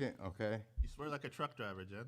Okay. You swear like a truck driver, Jen.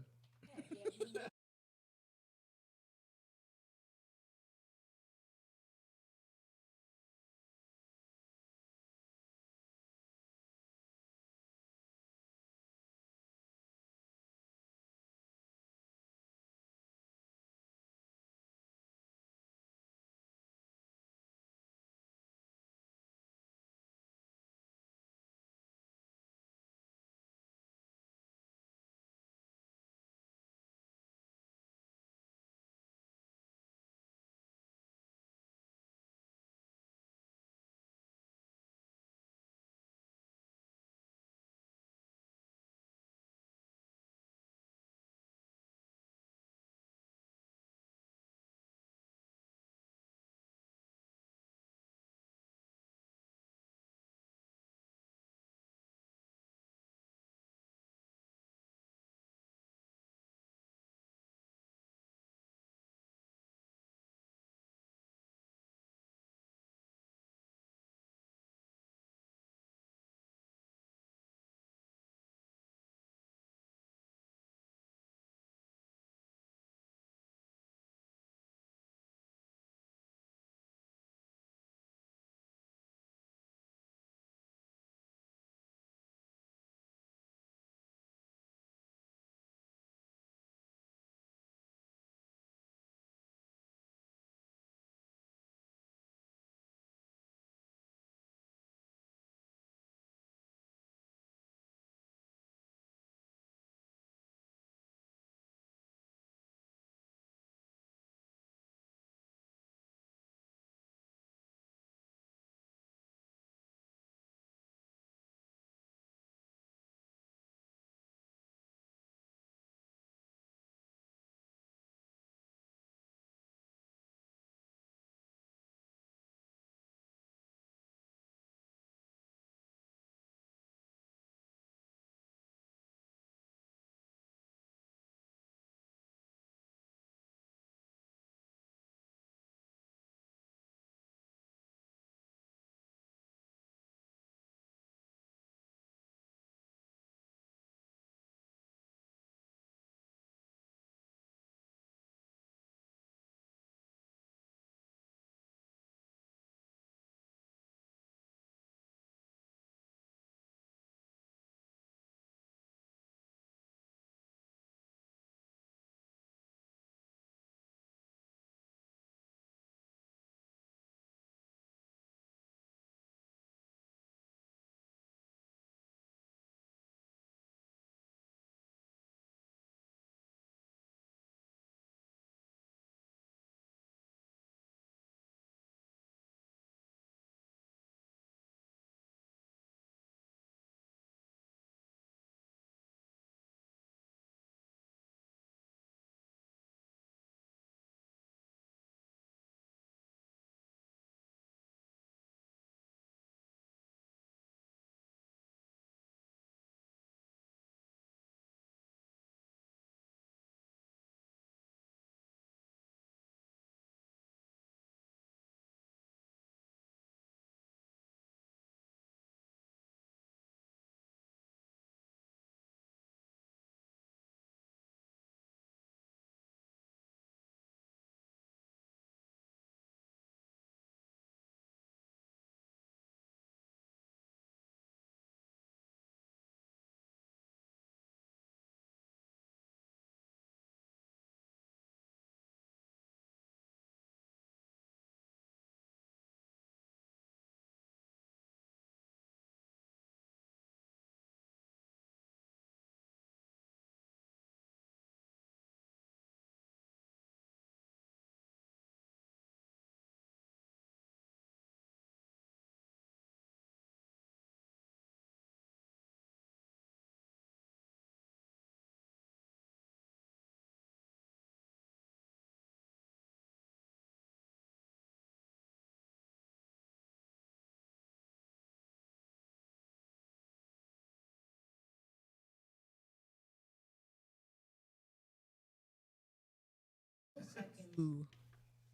Two,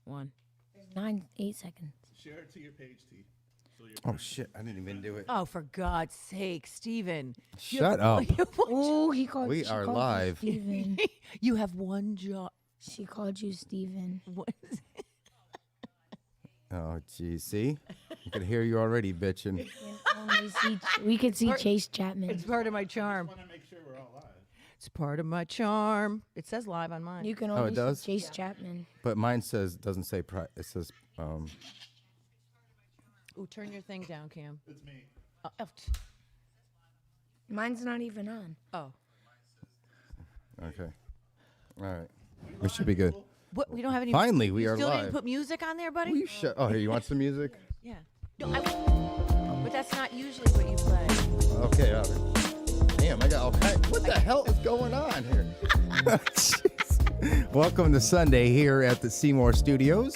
one. 9, 8 seconds. Share it to your page, T. Oh shit! I didn't even do it. Oh, for God's sake, Steven. Shut up. Oh, he called. We she are called live. You Steven. You have one job. She called you Steven. What is it? Oh geez, see, I could hear you already bitching. We could see Chase Chapman. It's part of my charm. I want to make sure we're all live. It's part of my charm. It says live on mine. You can it only does? see Chase Chapman. But mine doesn't say it says Ooh, turn your thing down, Cam. It's me. Mine's not even on. Oh. okay. All right, we should be good. What? We don't have any. Finally, we you are still live. didn't put music on there, buddy? Will you shut? Oh, here, you want some music? Yeah. No, but that's not usually what you play. Okay. Damn, I got all kinds. What the hell is going on here? Jeez. Welcome to Sunday here at the Seymour Studios.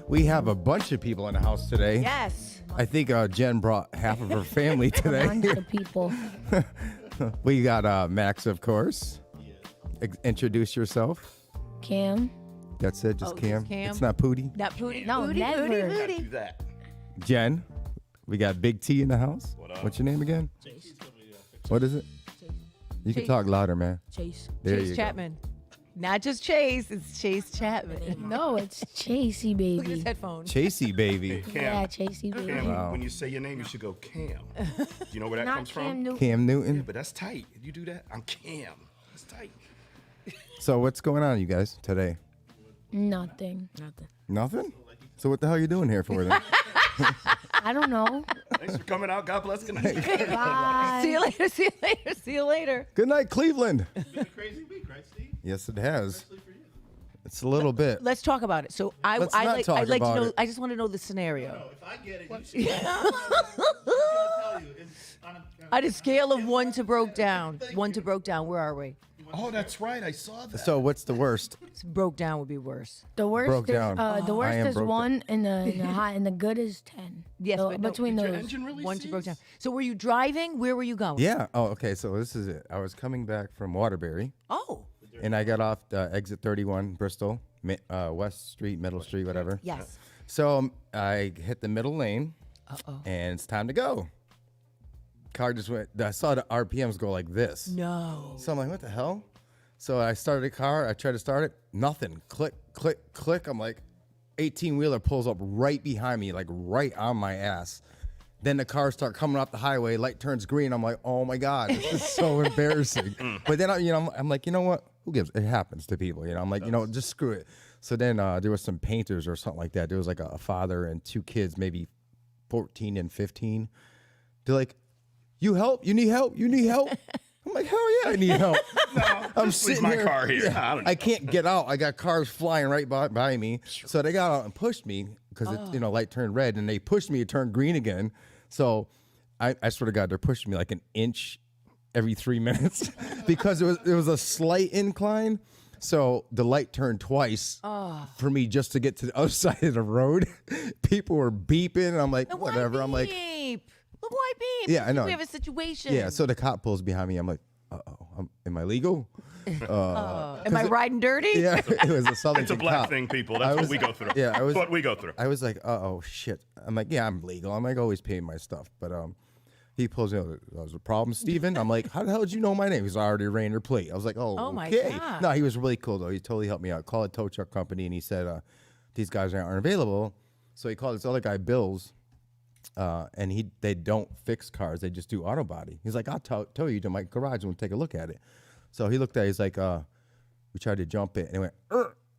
We have a bunch of people in the house today. Yes. I think Jen brought half of her family today. Bunch of people. We got Max, of course. Introduce yourself. Cam. That's it, just Oh, Cam. just Cam? It's not Pootie. Not Pootie. No, Pootie, never. Pootie, Pootie. that. Jen. We got Big T in the house. What up? What's your name again? What is it? You can Chase. talk louder, man. Chase. There Chase you Chapman. Not just Chase, it's Chase Chapman. No, it's Chasey Look at his baby. headphones. go. Chasey, baby. Yeah, Chasey baby. Cam, Wow. when you say your name, you should go Cam. Do you know where that Not comes Cam from? Newton. Cam Yeah, Newton. but that's tight. You do that? I'm Cam. That's tight. So what's going on, you guys, today? Nothing. Nothing? So what the hell are you doing here for then? I don't know. Thanks for coming out. God bless. Good night. Bye. See you later, see you later, see you later. Good night, Cleveland. It's been a crazy week, right, Steve? Yes, it has. Especially for you. It's a little bit. Let's talk about it. So Let's not talk I'd like to about know. it. I just want to know the scenario. No, if I get it, you should. I'm gonna tell you. It's on On a scale of 1 to broke down, 1 to broke down, where are we? Oh, that's right. I saw that. So what's the worst? Broke down would be worse. The worst Broke is down. the I worst am is broke 1 and the high and the good is 10. Yes, So but no, between Did your those. engine really 1 to broke down. seize? So were you driving? Where were you going? Yeah. Oh, okay. So this is it. I was coming back from Waterbury, Oh, and I got off exit 31, Bristol, West Street, Middle Street, whatever. yes. So I hit the middle lane, Uh-oh. and it's time to go. Car just went. I saw the RPMs go like this. No. So I'm like, what the hell? So I started the car. I tried to start it. Nothing. Click, click, click. I'm like, 18-wheeler pulls up right behind me, like right on my ass. Then the cars start coming off the highway. Light turns green. I'm like, oh my God, this is so embarrassing. But then, I'm like, you know what? Who gives? It happens to people. I'm like, just screw it. So then there was some painters or something like that. There was like a father and 2 kids, maybe 14 and 15. They're like, you help? You need help? You need help? I'm like, hell yeah, I need help. I'm Just leave sitting my here. car here. Yeah, I don't I can't get out. I got cars flying right by me. So they got out and pushed me because light turned red, and they pushed me. It turned green again. So I swear to God, they're pushing me like an inch every 3 minutes because it was a slight incline. So the light turned twice for me just to get to the other side of the road. People were beeping, and I'm like, And whatever. Why I'm like, beep? But why beep? Yeah, I know. We have a situation. yeah. So the cop pulls behind me. I'm like, am I legal? Am I riding dirty? Yeah, it was a Southern It's a black cop. thing, people. That's what we go through. Yeah, I was. That's what we go through. I was like, oh shit. I'm like, yeah, I'm legal. I'm like always paying my stuff, but he pulls me over. There's a problem, Steven? I'm like, how the hell did you know my name? He's already ran your plate. I was like, Oh, my okay. God. No, he was really cool though. He totally helped me out. Called a tow truck company, and he said these guys aren't available. So he called this other guy, Bills, and they don't fix cars. They just do auto body. He's like, I'll tow you to my garage and we'll take a look at it. So he looked at it. He's like, we tried to jump it, and he went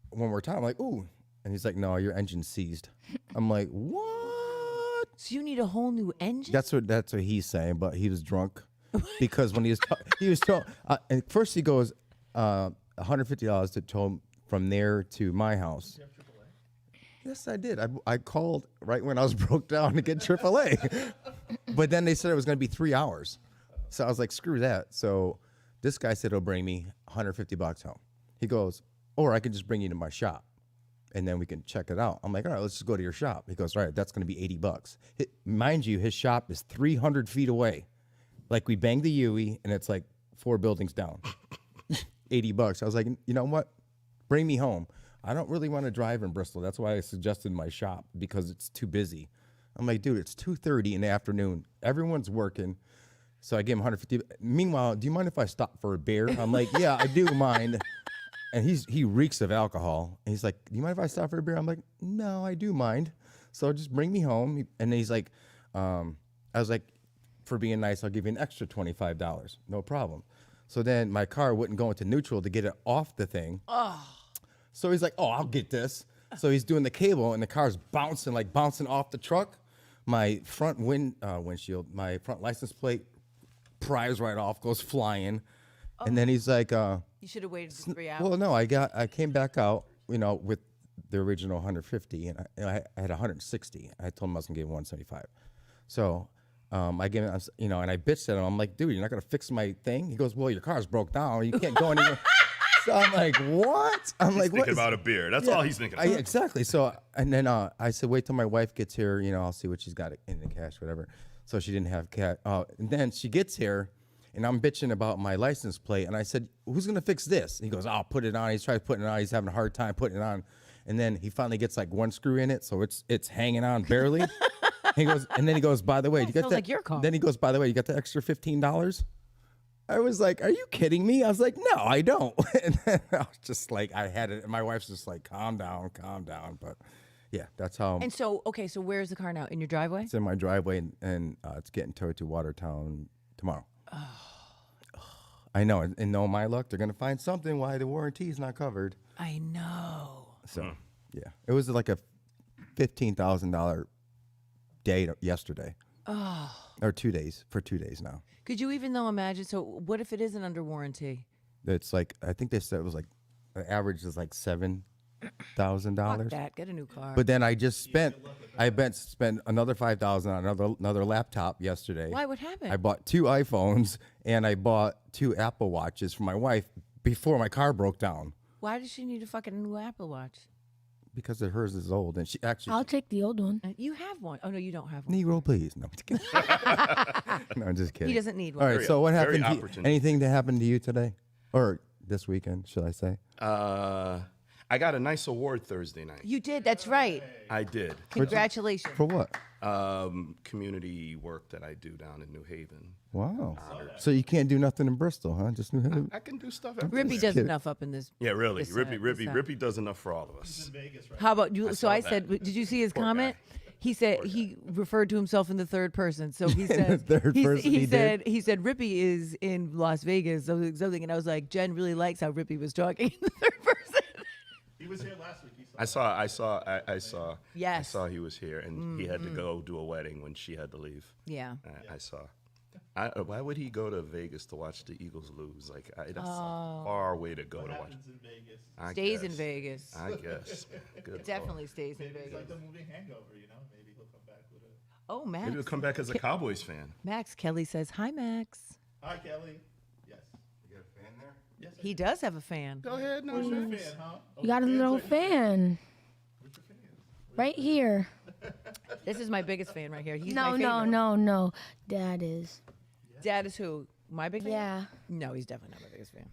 one more time. I'm like, ooh. And he's like, no, your engine's seized. I'm like, what? So you need a whole new engine? That's what he's saying, but he was drunk because when he was told, and first he goes, $150 to tow him from there to my house. Yes, I did. I called right when I was broke down to get AAA, but then they said it was going to be 3 hours, so I was like, screw that. So this guy said he'll bring me $150 home. He goes, or I can just bring you to my shop, and then we can check it out. I'm like, all right, let's just go to your shop. He goes, all right, that's going to be $80. Mind you, his shop is 300 feet away. Like we banged the Yui, and it's like 4 buildings down. $80. I was like, you know what? Bring me home. I don't really want to drive in Bristol. That's why I suggested my shop, because it's too busy. I'm like, dude, it's 2:30 in the afternoon. Everyone's working. So I gave him 150. Meanwhile, do you mind if I stop for a beer? I'm like, yeah, I do mind. And he reeks of alcohol. And he's like, do you mind if I stop for a beer? I'm like, no, I do mind. So just bring me home. And then he's like, I was like, for being nice, I'll give you an extra $25. No problem. So then my car wouldn't go into neutral to get it off the thing. So he's like, oh, I'll get this. So he's doing the cable, and the car's bouncing off the truck. My front windshield, my front license plate pries right off, goes flying. And then he's like, You should have waited for 3 hours. well, no, I came back out, with the original 150, and I had 160. I told him I was gonna give him 175. So I gave him, and I bitched at him. I'm like, dude, you're not gonna fix my thing? He goes, well, your car's broke down. You can't go anywhere. So I'm like, what? I'm like, what? Thinking about a beer. That's all he's thinking about. Exactly. So, and then I said, wait till my wife gets here. I'll see what she's got in the cash, whatever. So she didn't have cash. And then she gets here, and I'm bitching about my license plate. And I said, who's going to fix this? And he goes, I'll put it on. He's trying to put it on. He's having a hard time putting it on. And then he finally gets like one screw in it. So it's hanging on barely. He goes, and then he goes, by the way, you got sounds that? like your car. Then he goes, by the way, you got the extra $15? I was like, are you kidding me? I was like, no, I don't. And then I was just like, I had it. And my wife's just like, calm down. But yeah, that's how And so, okay, so where's the car now? In your driveway? it's in my driveway, and it's getting towed to Watertown tomorrow. I know. And no, my luck, they're going to find something why the warranty is not covered. I know. So, yeah. It was like a $15,000 day yesterday. Or 2 days, for 2 days now. Could you even though imagine? So, what if it isn't under warranty? It's like, I think they said it was like, the average is like $7,000. Fuck that. Get a new car. But then I just spent another $5,000 on another laptop yesterday. Why? What happened? I bought 2 iPhones and I bought 2 Apple Watches for my wife before my car broke down Why does she need a fucking new Apple Watch? because hers is old and she actually. I'll take the old one. You have one. Oh no, you don't have one. Negro, please. No, I'm just kidding. No, I'm just kidding. He doesn't need one. All right. Very- So what very happened? opportune. Anything that happened to you today, or this weekend, should I say? I got a nice award Thursday night. You did. That's right. I did. Congratulations. For what? Community work that I do down in New Haven. Wow. So you can't do nothing in Bristol, huh? Just New Haven. I can do stuff. everywhere. Rippy does enough up in this. Yeah, really. this, Rippy this, Rippy does enough for all of us. How about you? So saw I that. said, did you see his Poor comment? guy. He said he referred to himself in the third person. So he said third person he did? he said Rippy is in Las Vegas, something, and I was like, Jen really likes how Rippy was talking in the third person. He was here last week. He saw I saw. Yes. I saw he was here, and he had to go do a wedding when she had to leave. Yeah. I saw. Why would he go to Vegas to watch the Eagles lose? Like that's a far way to go to watch. happens in Vegas. I Stays in guess. Vegas. I guess. Good It definitely stays in Maybe it's like Vegas. the movie Hangover, you know? Maybe he'll come back with a. Oh, Maybe he'll Max. come back as a Cowboys fan. Max Kelly says, hi, Max. Hi, Kelly. Yes. You got a fan there? Yes. He does have a fan. Go ahead, no. You're a fan, huh? Oh, You got a fans little are here. fan Where's your fans? right here. This is my biggest fan right here. He's No, my no, favorite. no, no. Dad is. Dad is who? My big fan? Yeah. No, he's definitely not my biggest fan.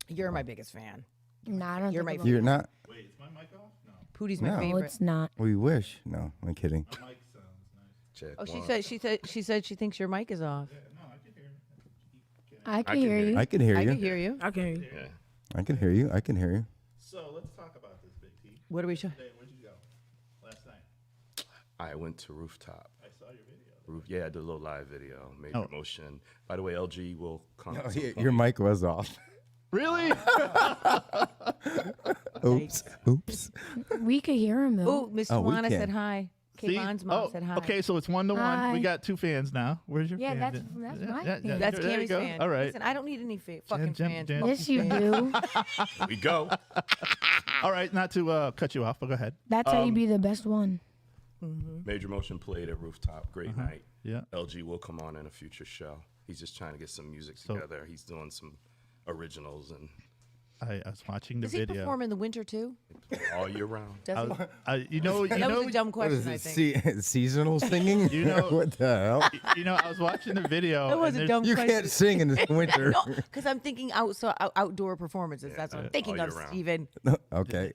You're my biggest fan. Nah, I don't You're think my I'm- You're not. Wait, is my mic off? No. Pootie's my No. No, favorite. it's not. We wish. No, I'm kidding. My mic sounds nice. Check. Oh, one. she said she thinks your mic is off. Yeah, no, I can hear you. I can can hear hear you. I can hear I you. can hear you. I can hear you. Yeah. I can hear you. I can hear you. So let's talk about this, Big T. What are we showing? Today, where'd you go? Last night. I went to Rooftop. I saw your video. Yeah, I did a little live video, made Oh. promotion. By the way, LG will come. at some point. Your mic was off. Really? Oops. Oops. We could hear him though. Oh, Miss Oh, we Tawana can. said hi. Kayvon's mom said hi. Okay, so it's 1-1. Hi. We got 2 fans now. Where's your Yeah, fan? that's my fan. That's there you Cammy's go. fan. All right. Listen, I don't need any fucking Jen- fans. Jen- Yes, you do. We go. All right, not to cut you off, but go ahead. That's how you be the best one. Major Motion played at Rooftop. Great night. Yeah. LG will come on in a future show. He's just trying to get some music together. He's doing some originals and I was watching the Does he video. perform in the winter too? All year round. Does he? You know, That was a dumb What is question, I it? think. Seasonal singing? You know- what the hell? I was watching the video. That was and a there's- dumb You question. can't sing in the winter. No, because I'm thinking outdoor performances. That's what I'm thinking all of, year round. Steven. Okay.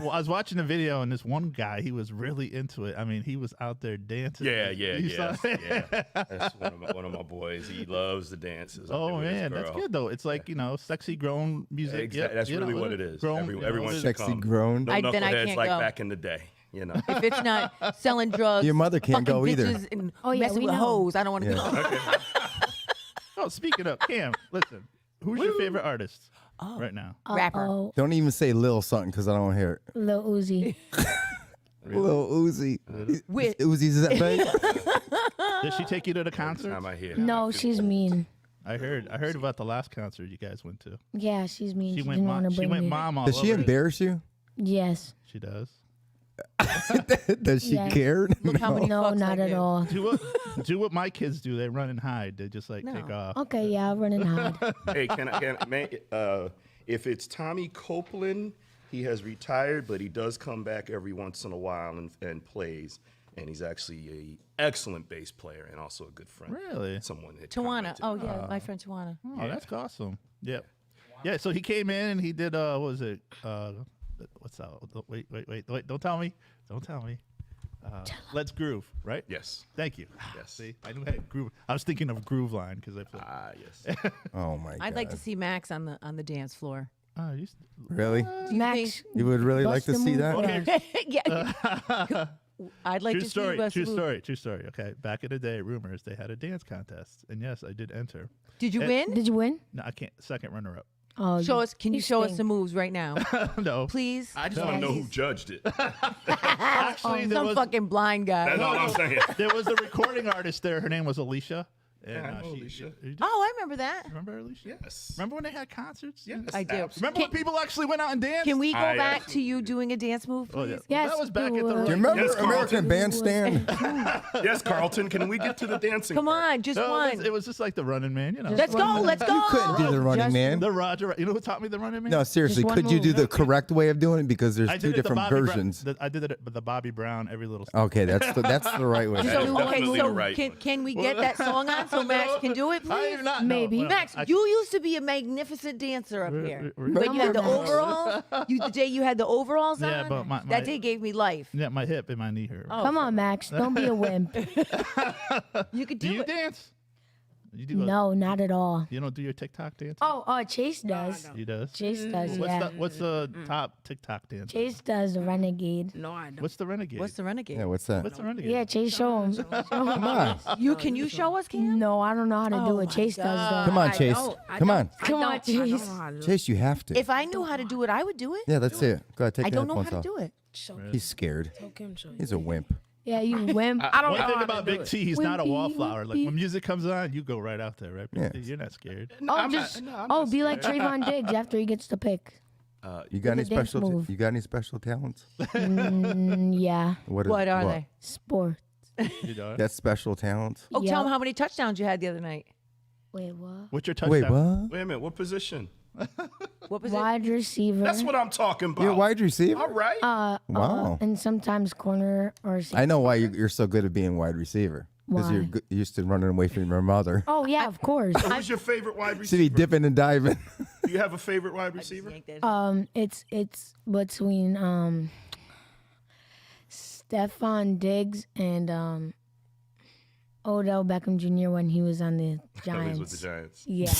Well, I was watching the video, and this one guy, he was really into it. I mean, he was out there dancing. Yeah, You saw- yeah. That's one of my boys. He loves the dances. Oh man, that's good though. It's like sexy grown music. Exactly. Yep, That's you really know, what it is. grown, Everyone should Sexy come. grown. No Then I knuckleheads can't like go. back in the day. If it's not selling drugs, Your mother can't fucking go either. bitches and Oh, yeah, messing we with know. hoes, I don't want to Yeah. go. Oh, speaking of Cam, listen, who's your favorite artist right now? Rapper. Oh, Don't even say Lil something because I don't want to hear it. Lil Uzi. Lil Uzi. With- Uzi's that big? Did she take you to the concert? Time I hear. No, she's mean. I heard about the last concert you guys went to. Yeah, she's mean. She She went didn't want to she bring went me. mom all Does she over it. embarrass you? Yes. She does. Does she Yes. care? Look how many No, fucks not I at give. all. Do what my kids do. They run and hide. They just like No. take off. Okay, yeah, I'll run and hide. Hey, if it's Tommy Copeland, he has retired, but he does come back every once in a while and plays. And he's actually a excellent bass player and also a good friend. Really? Someone that Tawana. commented. Oh, yeah, my friend Tawana. Oh, that's awesome. Yep. Yeah. So he came in and he did. What was it? What's that? Wait! Don't tell me. Don't tell me. Let's Groove, right? Yes. Thank you. Yes. See, I knew I had groove. I was thinking of Groove Line because I played. Ah, yes. Oh my god. I'd like to see Max on the dance floor. Oh, Really? Do you Max, think- You would really like bust to a see move that? for us. yeah. I'd like true to see story. West True Move. story. True story. Okay. Back in the day, rumors they had a dance contest, and yes, I did enter. Did you win? Did you win? No, I can't. Second runner up. Oh, Show us. Can you show us stink. the moves right now, No. please? I just want to know who judged it. Actually, there Some was fucking blind guy. That's all I'm saying. there was a recording artist there. Her name was Alicia. And, Yeah, I know Alicia. you Oh, I remember that. remember Alicia? Yes. Remember when they had concerts? Yes, I do. absolutely. Remember when people actually went out and danced? Can we go I back to absolutely you doing a dance move, Oh, please? yeah. Yes, that was back we at the. would. Do you remember Yes, Carlton. American Bandstand? Yes, Carlton. Can we get to the dancing? Come part? on, just No, one. it was just like the Running Man, you know. Let's go. Let's go. You couldn't do the running Just- man. The Roger. You know who taught me the Running Man? No, seriously, one could you move. do the correct way of doing it? Because there's I two did it the different Bobby Brown- versions. I did it with the Bobby Brown every little. Okay, that's the right way. So, That is okay, definitely so the right one. can we get that song on so Max can do it, I please? do not Maybe. know. Max, you used to be a magnificent dancer up here. When you had the Come on, overalls, the day you had the overalls Yeah, on, but my- that day gave me life. Yeah, my hip and my knee hurt. Oh. Come on, Max. Don't be a wimp. You could do do you it. dance? You do. No, not at all. You don't do your TikTok dance? Oh, Chase does. He does. Chase does, What's yeah. what's the top TikTok dance? Chase does the renegade. No, I don't. What's the renegade? What's the renegade? Yeah, what's that? What's the renegade? Yeah, Chase, show him. Come on, Can you show us, Cam? No, I don't know how to Oh do my it. Chase does though. come on, I Chase. don't. I Come don't. on, I Come on, don't. I don't Chase. know how to do it. Chase. You have to. If I knew how to do it, I would do it. Yeah, that's it. Go ahead, take I the don't know how headphones to off. do it. He's scared. He's a wimp. Yeah, you wimp. I don't One know thing how about to do Big it. T, he's not a Wimpy, wallflower. Like wimpy. when music comes on, you go right out there, right? Big Yeah. T? You're not scared. Be like Trayvon Diggs after he gets the pick. You got any With a dance special? move. You got any special talents? Yeah, What What are they? sport. You know? That's special talents. Oh, Yeah. tell them how many touchdowns you had the other night. Wait, what? What's your touchdown? Wait, what? Wait a minute. What position? What was it? Wide receiver. That's what I'm talking about. You're a wide receiver. All right. Wow. And sometimes corner or. I know why you're so good at being wide receiver. Because you're Why? used to running away from your mother. Oh yeah, of course. Who's your favorite wide To be receiver? dipping and diving. Do you have a favorite wide receiver? Yank that. It's between Stefan Diggs and Odell Beckham Jr. when he was on the Oh, Giants. he's with the Giants. Yeah.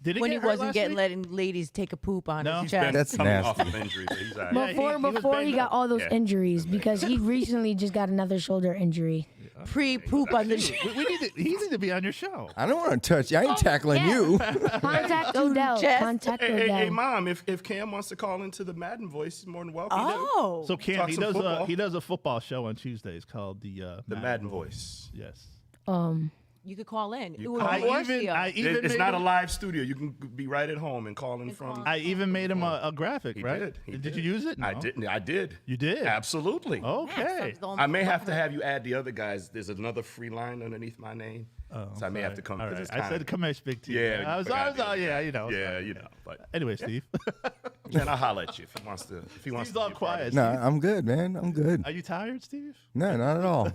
Did he When get he hurt wasn't last getting week? letting ladies take a poop on No. his Been chest. That's coming nasty. off of injury, but he's all right. Yeah, Before he was before he banged got up. all those Yeah. injuries because he recently just got another shoulder injury. Pre-poop on the We need to, he needs to be on your show. I don't want to touch you. I ain't tackling yeah. you. Contact Odell. chest. Contact Hey, Odell. hey, Mom, if Cam wants to call into the Madden voice, he's more than welcome Oh. So Cam, Talk he some does football. he does a football show on Tuesdays called the to. The Madden voice. Yes. You could call in. You Or call in. I even It's made not a him, live studio. You can be right at home and call in from. I even made him a graphic, He right? did. He Did did. you use it? I No. did. I did. You did? Absolutely. Okay. I may have to have you add the other guys. There's another free line underneath my name, so I may have to come. All 'cause right. it's I kinda- said come here, speak to you. Yeah, I was, but I oh, did. yeah, you know. Yeah, you know. But Anyway, Steve, man, I'll holler at you if he wants to. If he wants Steve's to all be a part of quiet. it. No, I'm good, man. I'm good. Are you tired, Steve? No, not at all.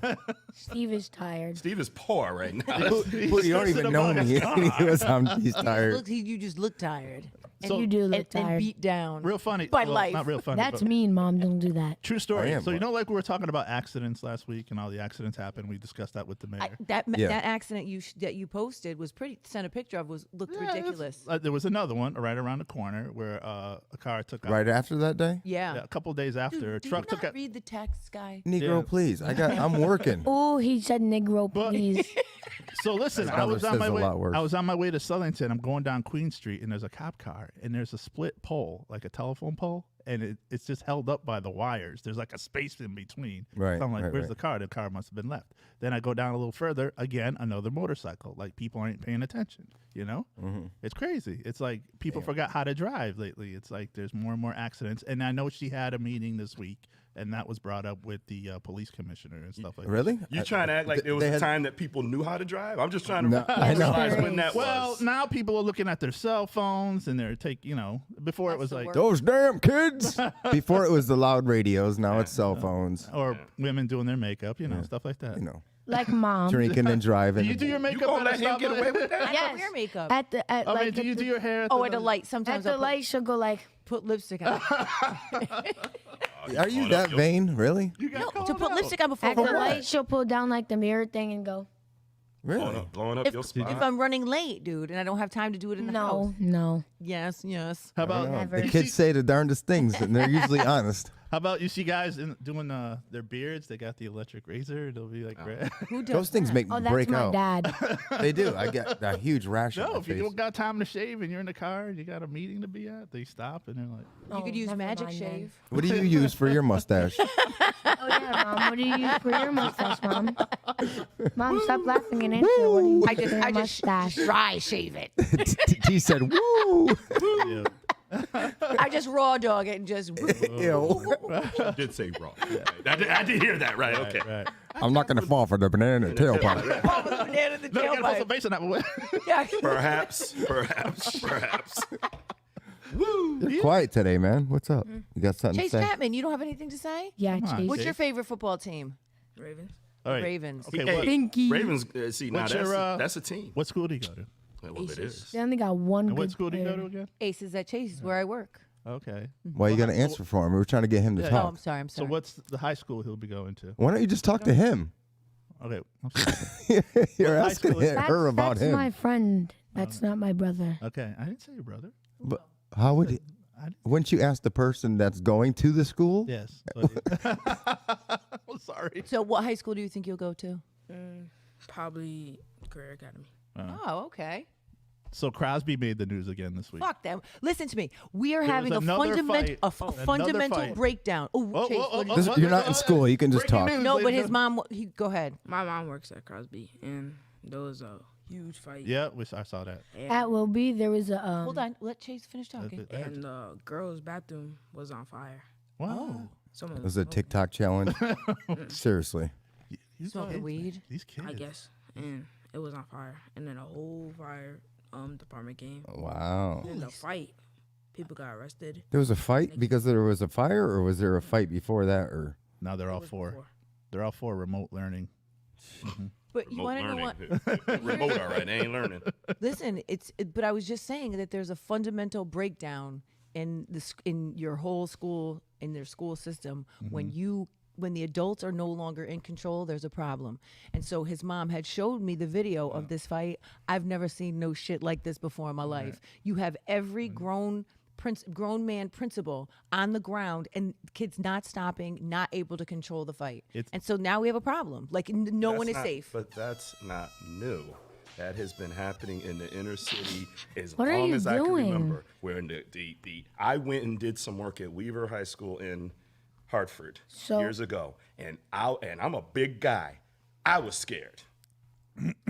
Steve is tired. Steve is poor right now. Well, you don't even know me. He's tired. You just look tired. So- You do look And tired. beat down. Real funny. By well, life. Not real funny. That's but mean, Mom. Don't do that. true story. I am, So you but- know, like we were talking about accidents last week, and all the accidents happened. We discussed that with the mayor. Yeah. That accident that you posted was pretty. Sent a picture of looked Yeah, it's- ridiculous. there was another one right around the corner where a car took out. Right after that day? Yeah. Yeah, a couple of days after, a Do truck you took not out. read the text, guy? Negro, Yeah. please. I'm working. Oh, he said Negro, please. So listen, That I was on says my a way. lot worse. I was on my way to Southington. I'm going down Queen Street, and there's a cop car, and there's a split pole, like a telephone pole, and it's just held up by the wires. There's like a space in between. Right, So I'm like, right, where's right. the car? The car must have been left. Then I go down a little further. Again, another motorcycle. Like people aren't paying attention. You know, it's crazy. It's like people forgot how to drive lately. It's like there's more and more accidents. And I know she had a meeting this week, and that was brought up with the police commissioner and stuff like that. Really? You trying to act like there was They a had- time that people knew how to drive? I'm just trying to No, I know. realize when that Well, was. now people are looking at their cell phones and they're before it was the like worst. Those damn kids. Before it was the loud radios. Now it's cell phones. or women doing their makeup, stuff like that. You know, Like Mom. drinking and driving. Do you do your You makeup gonna at let a him get stoplight? away with that? I don't wear makeup. At the at I like mean, do at you the, do your hair? Oh, at a light. at Sometimes the I'll light she'll go like put lipstick on. Are you that vain? Really? You got No, called to put out. lipstick on before at the work. light she'll pull down like the mirror thing and go. Really? Blowing up your spot. If I'm running late, dude, and I don't have time to do it in the house. No. Yes, yes. How about Never. The you kids see- say the darndest things, and they're usually honest. How about you see guys doing their beards? They got the electric razor. It'll be like red. Who does Those things make me Oh, that's break my out. dad. They do. I get a huge rash on No, my if you face. don't got time to shave and you're in the car and you got a meeting to be at, they stop and they're like, You could Oh, use never Magic mind then. Shave. What do you use for your mustache? Oh yeah, Mom. What do you use for your mustache, Mom? Mom, stop laughing and answer. What do you use I for just, your I just mustache? dry shave it. He said, "Woo." yeah. I just raw dog it and just. Ew. I did say wrong. I did hear that right. Okay. Right. I'm not gonna fall for the banana in the tailpipe. Oh, the banana in the No, you gotta put some tailpipe. bass on that one. Yeah. Perhaps. You're quiet today, man. What's up? You got something Chase to say? Chapman, you don't have anything to say? Yeah, Come on. Chase. What's Chase. your favorite football team? Ravens. All right. Ravens. Okay, Hey, what, Pinky. Ravens. See, now What's that's your, that's a team. what school do you go to? Well, it is. They only got one And good what school do you go player. to again? Aces at Chase is where I work. Okay. Why you gotta answer for him? We were trying to get him to Yeah. Oh, talk. I'm sorry. I'm So sorry. what's the high school he'll be going to? Why don't you just talk to him? Okay. I'm sorry. You're high asking school is- her about that's him. my friend. That's not my brother. Okay. I didn't say your brother. But how would? Wouldn't you ask the person that's going to the school? Yes. I'm sorry. So, what high school do you think you'll go to? Probably Career Academy. Oh, okay. So Crosby made the news again this week. Fuck them. Listen to me. We are There having a was another fundamental, fight. Another fundamental fight. breakdown. Oh, Whoa, Chase, whoa, what whoa, did whoa, you- This- you're not in school. You can just Breaking talk. news. No, ladies but his and- mom. Go ahead. My mom works at Crosby, and there was a huge fight. Yeah, I saw that. At Wilby, there was a Hold on. Let Chase finish talking. And the girls' bathroom was on fire. Wow. Someone It was a TikTok challenge. Seriously. He's Smoking weed. These kids. I guess, and it was on fire. And then a whole fire department came. Wow. And the fight, people got arrested. There was a fight because there was a fire, or was there a fight before that? Or Now they're all It was for. before. They're all for remote learning. But you want to know what? Remote, all right. They ain't learning. Listen, but I was just saying that there's a fundamental breakdown in in your whole school, in their school system. When the adults are no longer in control, there's a problem. And so his mom had showed me the video of this fight. I've never seen no shit like this before in my life. You have every grown man principal on the ground and kids not stopping, not able to control the fight. And so now we have a problem. Like no one is safe. But that's not new. That has been happening in the inner city as What are long you as I can doing? remember. Where in the I went and did some work at Weaver High School in Hartford So- years ago, and I'm a big guy. I was scared.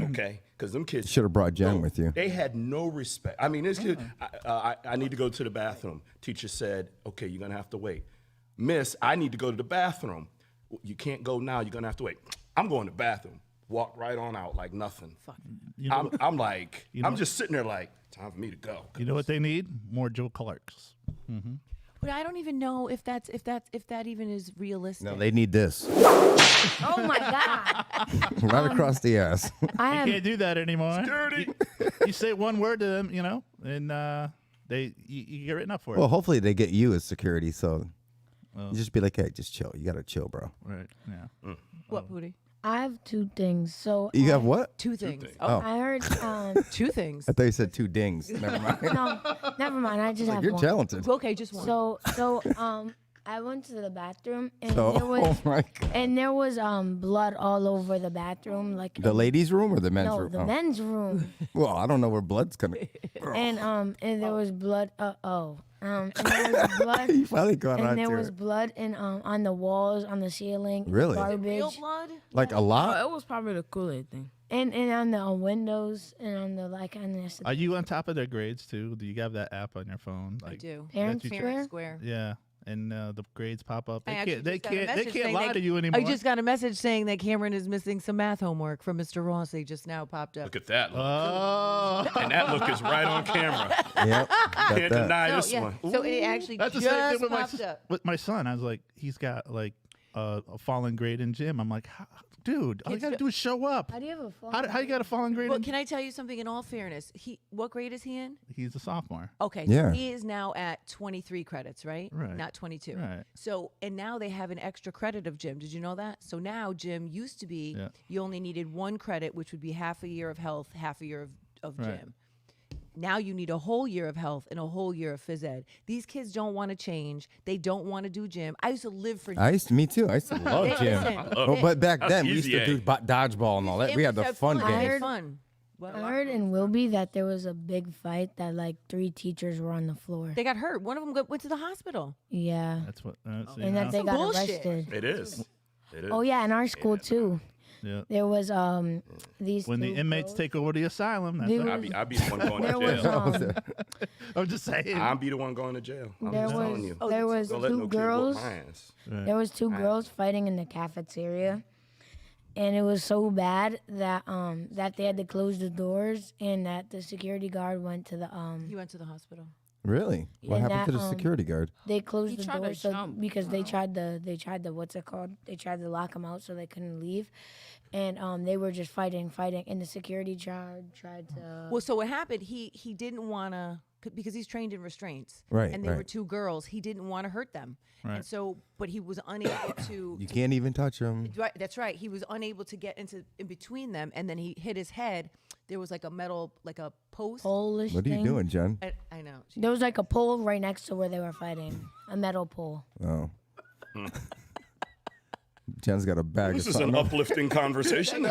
Okay, because them kids Should have brought Jen with you. They had no respect. I mean, this kid, I need to go to the bathroom. Teacher said, okay, you're going to have to wait. Miss, I need to go to the bathroom. You can't go now. You're going to have to wait. I'm going to the bathroom. Walk right on out like nothing. I'm like, I'm just sitting there like, time for me to go. You know what they need? More Joe Clarks. But I don't even know if that even is realistic. No, they need this Oh my God. right across the ass. I have Can't do that anymore. Dirty. You say one word to them, you know, and you get written up for it. Well, hopefully they get you as security, so you just be like, hey, just chill. You gotta chill, bro. Right. Yeah. What, Pootie? I have two things. So You have what? Two things. things. Oh, I heard two things. I thought you said 2 dings. Never mind. no, never mind. I just have You're one. talented. Okay, just one. So I went to the bathroom and So, there was oh my God. and there was blood all over the bathroom, like The ladies' room or the men's no, room? the Oh. men's room, Well, I don't know where blood's coming. and there was blood. And there was blood. You finally got And on there to was it. blood in on the walls, on the ceiling. Really? Garbage. Real blood? Like a Oh, lot? it was probably the Kool-Aid thing. And on the windows and on the on the Are you on top of their grades too? Do you have that app on your phone? I do. Parents' that you- Square? Square. Yeah, and the grades pop up. I They actually can't. They just got a can't. They message can't saying lie to you anymore. I just got a message saying that Cameron is missing some math homework from Mr. Rossi. Just now popped up. Look at that look. Oh, And that look is right on camera. Yep. Got Can't that. deny So, this yeah. one. So it actually that's the just same thing with popped up. with my son. I was like, he's got like a fallen grade in gym. I'm like, dude, all you Kids gotta do- do is show up. How do you have a phone? How you got a fallen grade? Well, in can I tell you something in all fairness? What grade is he in? He's a sophomore. Okay, Yeah. so he is now at 23 credits, right? Right. Not 22. Right. So, and now they have an extra credit of gym. Did you know that? So now gym used to be Yeah. you only needed 1 credit, which would be half a year of health, half a year of Right. gym. Now you need a whole year of health and a whole year of phys ed. These kids don't want to change. They don't want to do gym. I used to live for Me too. I used to love Hey, gym. listen, Oh, but back That's then we used easy, to do eh? dodgeball and all that. it We was had the that fun fun. games. Fun. What? I heard in Wilby that there was a big fight that like 3 teachers were on the floor. They got hurt. One of them went to the hospital. Yeah. That's what. And you know. that they Some got bullshit. arrested. It is. It is. Oh yeah, in our school too. Yeah. There was these When the two inmates girls. take over the asylum, that's They what- were- I'd be the one going to There was jail. I'm just saying. I'd be the one going to jail. I'm there just telling was you. there was Don't let 2 no kid whoop girls. my ass. There was 2 girls fighting in the cafeteria, and it was so bad that that they had to close the doors, and that the security guard went to the He went to the hospital. Really? What And happened to that, the security guard? they closed He the tried to doors so jump. because they tried to what's it called? They tried to lock them out so they couldn't leave, and they were just fighting, and the security tried to. Well, so what happened? He didn't want to because he's trained in restraints, Right, And there were right. 2 girls. He didn't want to hurt them, Right. and so, but he was unable to. You can't even touch him. Right, that's right. He was unable to get in between them, and then he hit his head. There was like a metal, like a post. Polish What are you thing. doing, Jen? I know. There was like a pole right next to where they were fighting, a metal pole. Oh. Jen's got a bag This of is an something. uplifting conversation.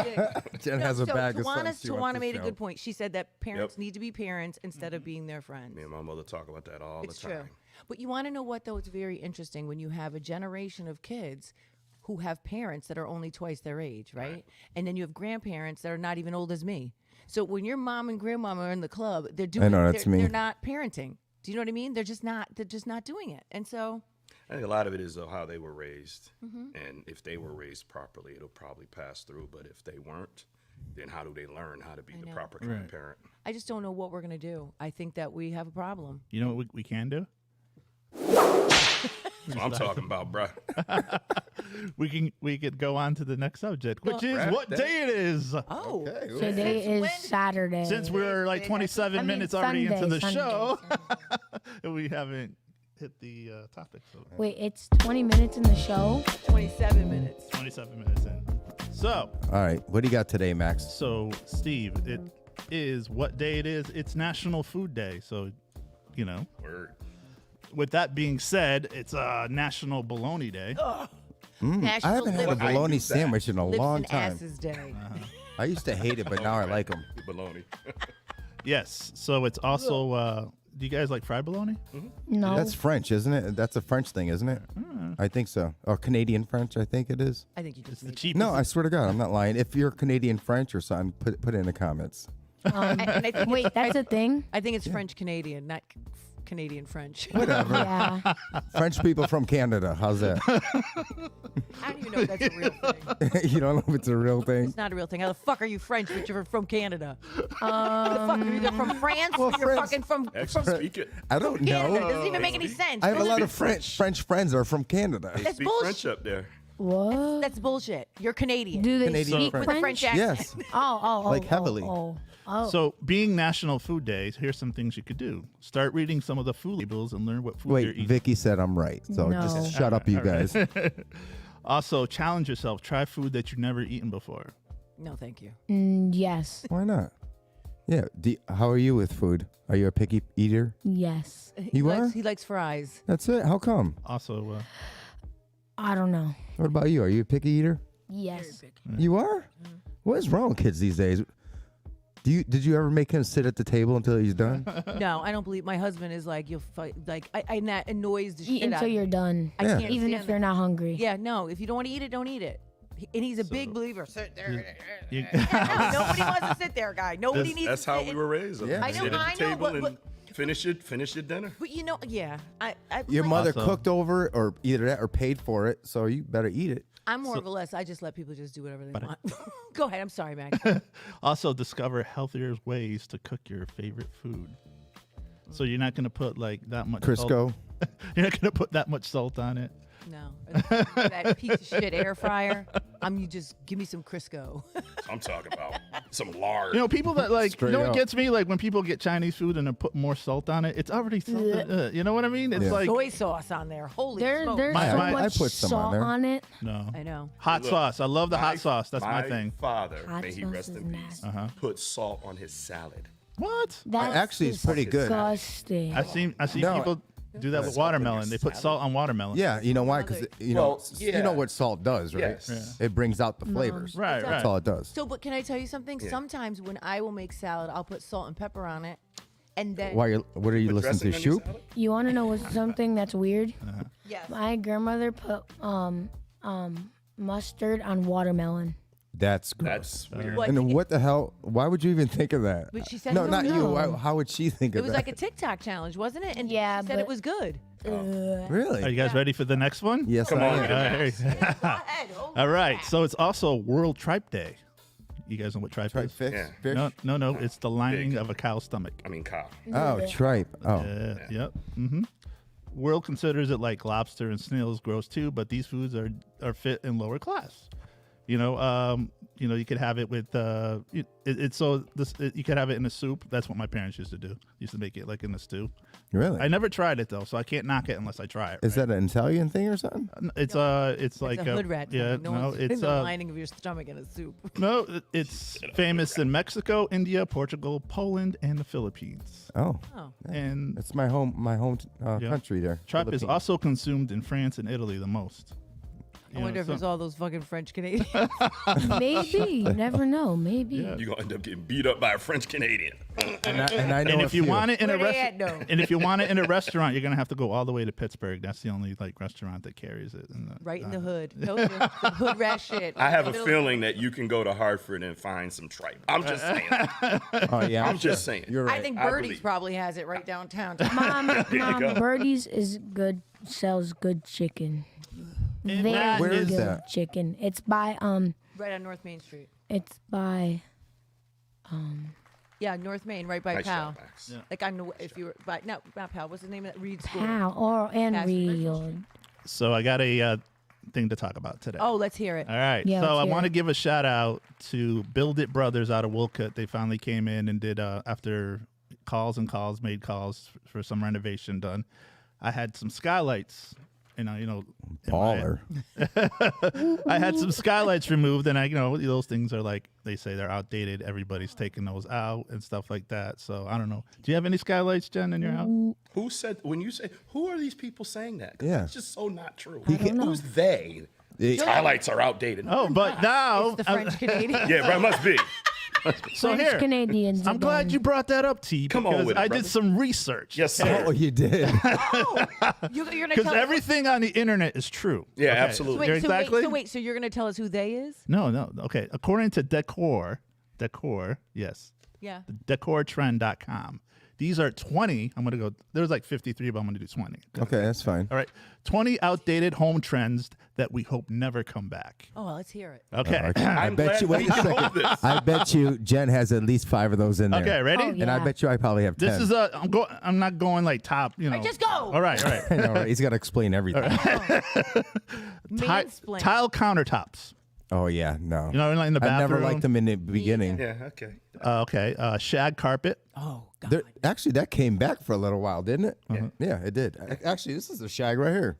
Jen No, has a so bag of Tawana, something. she wants Tawana to made a show. good point. She said that parents Yep. need to be parents instead of being their friends. Me and my mother talk about that all It's the time. true. But you want to know what, though? It's very interesting when you have a generation of kids who have parents that are only twice their age, right? And then you have grandparents that are not even old as me. So when your mom and grandmama are in the club, they're doing. know, that's they're, me. They're not parenting. Do you know what I mean? They're just not. They're just not doing it. And so I think a lot of it is how they were raised. Mm-hmm. And if they were raised properly, it'll probably pass through. But if they weren't, then how do they learn how to be the know. proper kind of parent? I just don't know what we're gonna do. I think that we have a problem. You know what we can do? That's what I'm talking about, bruh. We could go on to the next subject, which is Wrap what that. day it is. Oh, Today is Saturday. Since we're like 27 I mean, minutes already into Sunday, the Sunday, show, Sunday. and we haven't hit the topic. So Wait, it's 20 minutes in the show. 27 minutes. 27 minutes in. So, All right. What do you got today, Max? Steve, it is what day it is. It's National Food Day. So, you know, Word. with that being said, it's National Bologna Day. I National haven't had a Lips, I bologna use that. sandwich in a Lips long and time. Asses Day. I used to hate it, but now I like them. The baloney. Yes. So it's also. Do you guys like fried bologna? No. That's French, isn't it? That's a French thing, isn't it? I think so. Or Canadian French, I think it is. I think you just It's the made cheapest. No, I swear to God, I'm not lying. If you're Canadian French or something, put it in the comments. And I think Wait, that's a thing? I think it's French Canadian, not Canadian French. Whatever. Yeah. French people from Canada. How's that? I don't even know if that's a real thing. You don't know if it's a real thing? It's not a real thing. How the fuck are you French, but you're from Canada? the fuck are you either from France or you're France- fucking from Actually, speak it. I don't Canada? It know. doesn't even make any sense. I have a lot speak of French friends that are from Canada. That's Speak bullshit. French up there. What? That's bullshit. You're Canadian. Do they Canadian speak French. with a French accent. Yes. Oh, Like heavily. Oh. So, being National Food Day, here's some things you could do. Start reading some of the food labels and learn what food you're Wait, eating. Vicky said I'm right. So No. just shut up, you guys. Also, challenge yourself. Try food that you've never eaten before. No, thank you. Yes. Why not? Yeah. How are you with food? Are you a picky eater? Yes. You are? He likes fries. That's it. How come? Also, I don't know. What about you? Are you a picky eater? Yes. You are? What is wrong with kids these days? Did you ever make him sit at the table until he's done? No, I don't believe my husband is like you'll fight. Like and that annoys the Eat shit out until of me. you're done. I Yeah. can't Even stand if you're that. not hungry. Yeah, no. If you don't want to eat it, don't eat it. And he's a big believer. Sit there. you, Nobody wants to sit there, guy. Nobody needs. That's to how sit we were raised. Yeah. I know, Sit at the I know, table but- and finish your dinner. But you know, yeah. Your like, mother Also- cooked over it or either that or paid for it, so you better eat it. I'm more of a less. I just let people just do whatever they want. Go ahead. I'm sorry, Max. also, discover healthier ways to cook your favorite food. So you're not going to put like that much Crisco. Salt. You're not going to put that much salt on it. No, that piece of shit air fryer. You just give me some Crisco. I'm talking about some lard. You know, people that like, Straight you know what up. gets me? Like when people get Chinese food and they put more salt on it, it's already salted. You know what I mean? It's Yeah. like, Soy sauce on there. Holy There's smoke. so I much put some on salt there. on it. no. I know. Hot Look, sauce. I love the hot sauce. That's my thing. Father, Hot may he sauce rest is in peace, nasty. put salt on his salad. What? That's Actually, it's pretty good. disgusting. I see No, people do that with Salt on your watermelon. They put salad? salt on watermelon. Yeah, you know why? Because you know, Well, you yeah. know what salt does, right? Yes. It brings out the flavors. Right, It does. That's right. all it does. So, but can I tell you something? Yeah. Sometimes when I will make salad, I'll put salt and pepper on it, and then What are you Put listening to? dressing on your Shoop? salad? You want to know what's something that's weird? yes, My grandmother put mustard on watermelon. That's gross. That's weird. What? And then what the hell? Why would you even think of that? But she said no, no, not you. no. Why, how would she think it of was that? like a TikTok challenge, wasn't it? And Yeah, she said it but- was good. Really? Are you guys ready for the next one? Yes, Come I on, am. get it. All right. Go ahead. Oh, All right. So it's also World Tripe Day. You guys know what tripe Tripe is? fish. Yeah. Fish? No. It's the lining of a cow's stomach. I mean, cow. Oh, tripe. Oh, Yep. Mm-hmm. World considers it like lobster and snails gross too, but these foods are fit in lower class. You know, you could have it with you could have it in a soup. That's what my parents used to do. Used to make it like in a stew. really? I never tried it though, so I can't knock it unless I try it. Is right? that an Italian thing or something? It's like it's a hood rat. Yeah, thing. No, no, one's putting it's the lining of your stomach in a soup. no, it's famous in Mexico, India, Portugal, Poland, and the Philippines. Oh, Oh, And it's my home Yeah. country there. tripe is Philippines. also consumed in France and Italy the most. I wonder if it's all those fucking French Canadians. Maybe. You never know. Maybe. Yeah. You're gonna end up getting beat up by a French Canadian. And I know And a if you few. want it in a Where they at, restaurant, though? and if you want it in a restaurant, you're gonna have to go all the way to Pittsburgh. That's the only like restaurant that carries it. Right in the hood. No, the hood rat shit. I have a Middle- feeling that you can go to Hartford and find some tripe. I'm just saying. Oh yeah, I'm just saying. You're right. I think I Birdie's believe. probably has it right downtown. Mom, go. Birdie's is good. Sells good chicken. Very Where is good that? chicken. It's by Right on North Main Street. It's by Yeah, North Main, right by Nice Pal. job, Max. Like I know if you were by not Pal. What's the name of that Reed School? Pal or and Fast food. real. So I got a thing to talk about today. Oh, let's hear it. All right. Yeah, so let's I hear want to it. give a shout out to Build It Brothers out of Wolcott. They finally came in and did after made calls for some renovation done. I had some skylights. In my- Baller. I had some skylights removed, and those things are like they say they're outdated. Everybody's taking those out and stuff like that. So I don't know. Do you have any skylights, Jen, in your house? Who said when you say who are these people saying that? 'Cause Yeah. that's just so not true. don't know. Who's they? Yeah. Highlights are outdated. Oh, but now It's the French Canadian. Yeah, but it must be. So French here, Canadians. I'm glad you brought that up, T. Come on because with it, I brother. did some research. Yes, sir. Oh, you did. You're gonna Because tell everything on the internet is true. Yeah, Okay. absolutely. You're Wait, exactly. so you're gonna tell us who they is? No. Okay. According to Decor, yes, Yeah. decortrend.com. These are 20. I'm going to go, there's like 53, but I'm going to do 20. Okay, that's fine. All right. 20 outdated home trends that we hope never come back. Oh, well, let's hear it. Okay. I I'm bet glad you. Wait a we know second. this. I bet you Jen has at least 5 of those in there. Okay, ready? Oh, And I yeah. bet you I probably have 10. This is I'm not going like top, you know. Just go. All right. I know, right? He's got to explain everything. Mansplain. Tile countertops. Oh yeah, no. You know, in the bathroom. I never liked them in the beginning. Yeah, okay. Okay. Shag carpet. Oh God. There, actually, that came back for a little while, didn't it? Yeah, it did. Actually, this is a shag right here.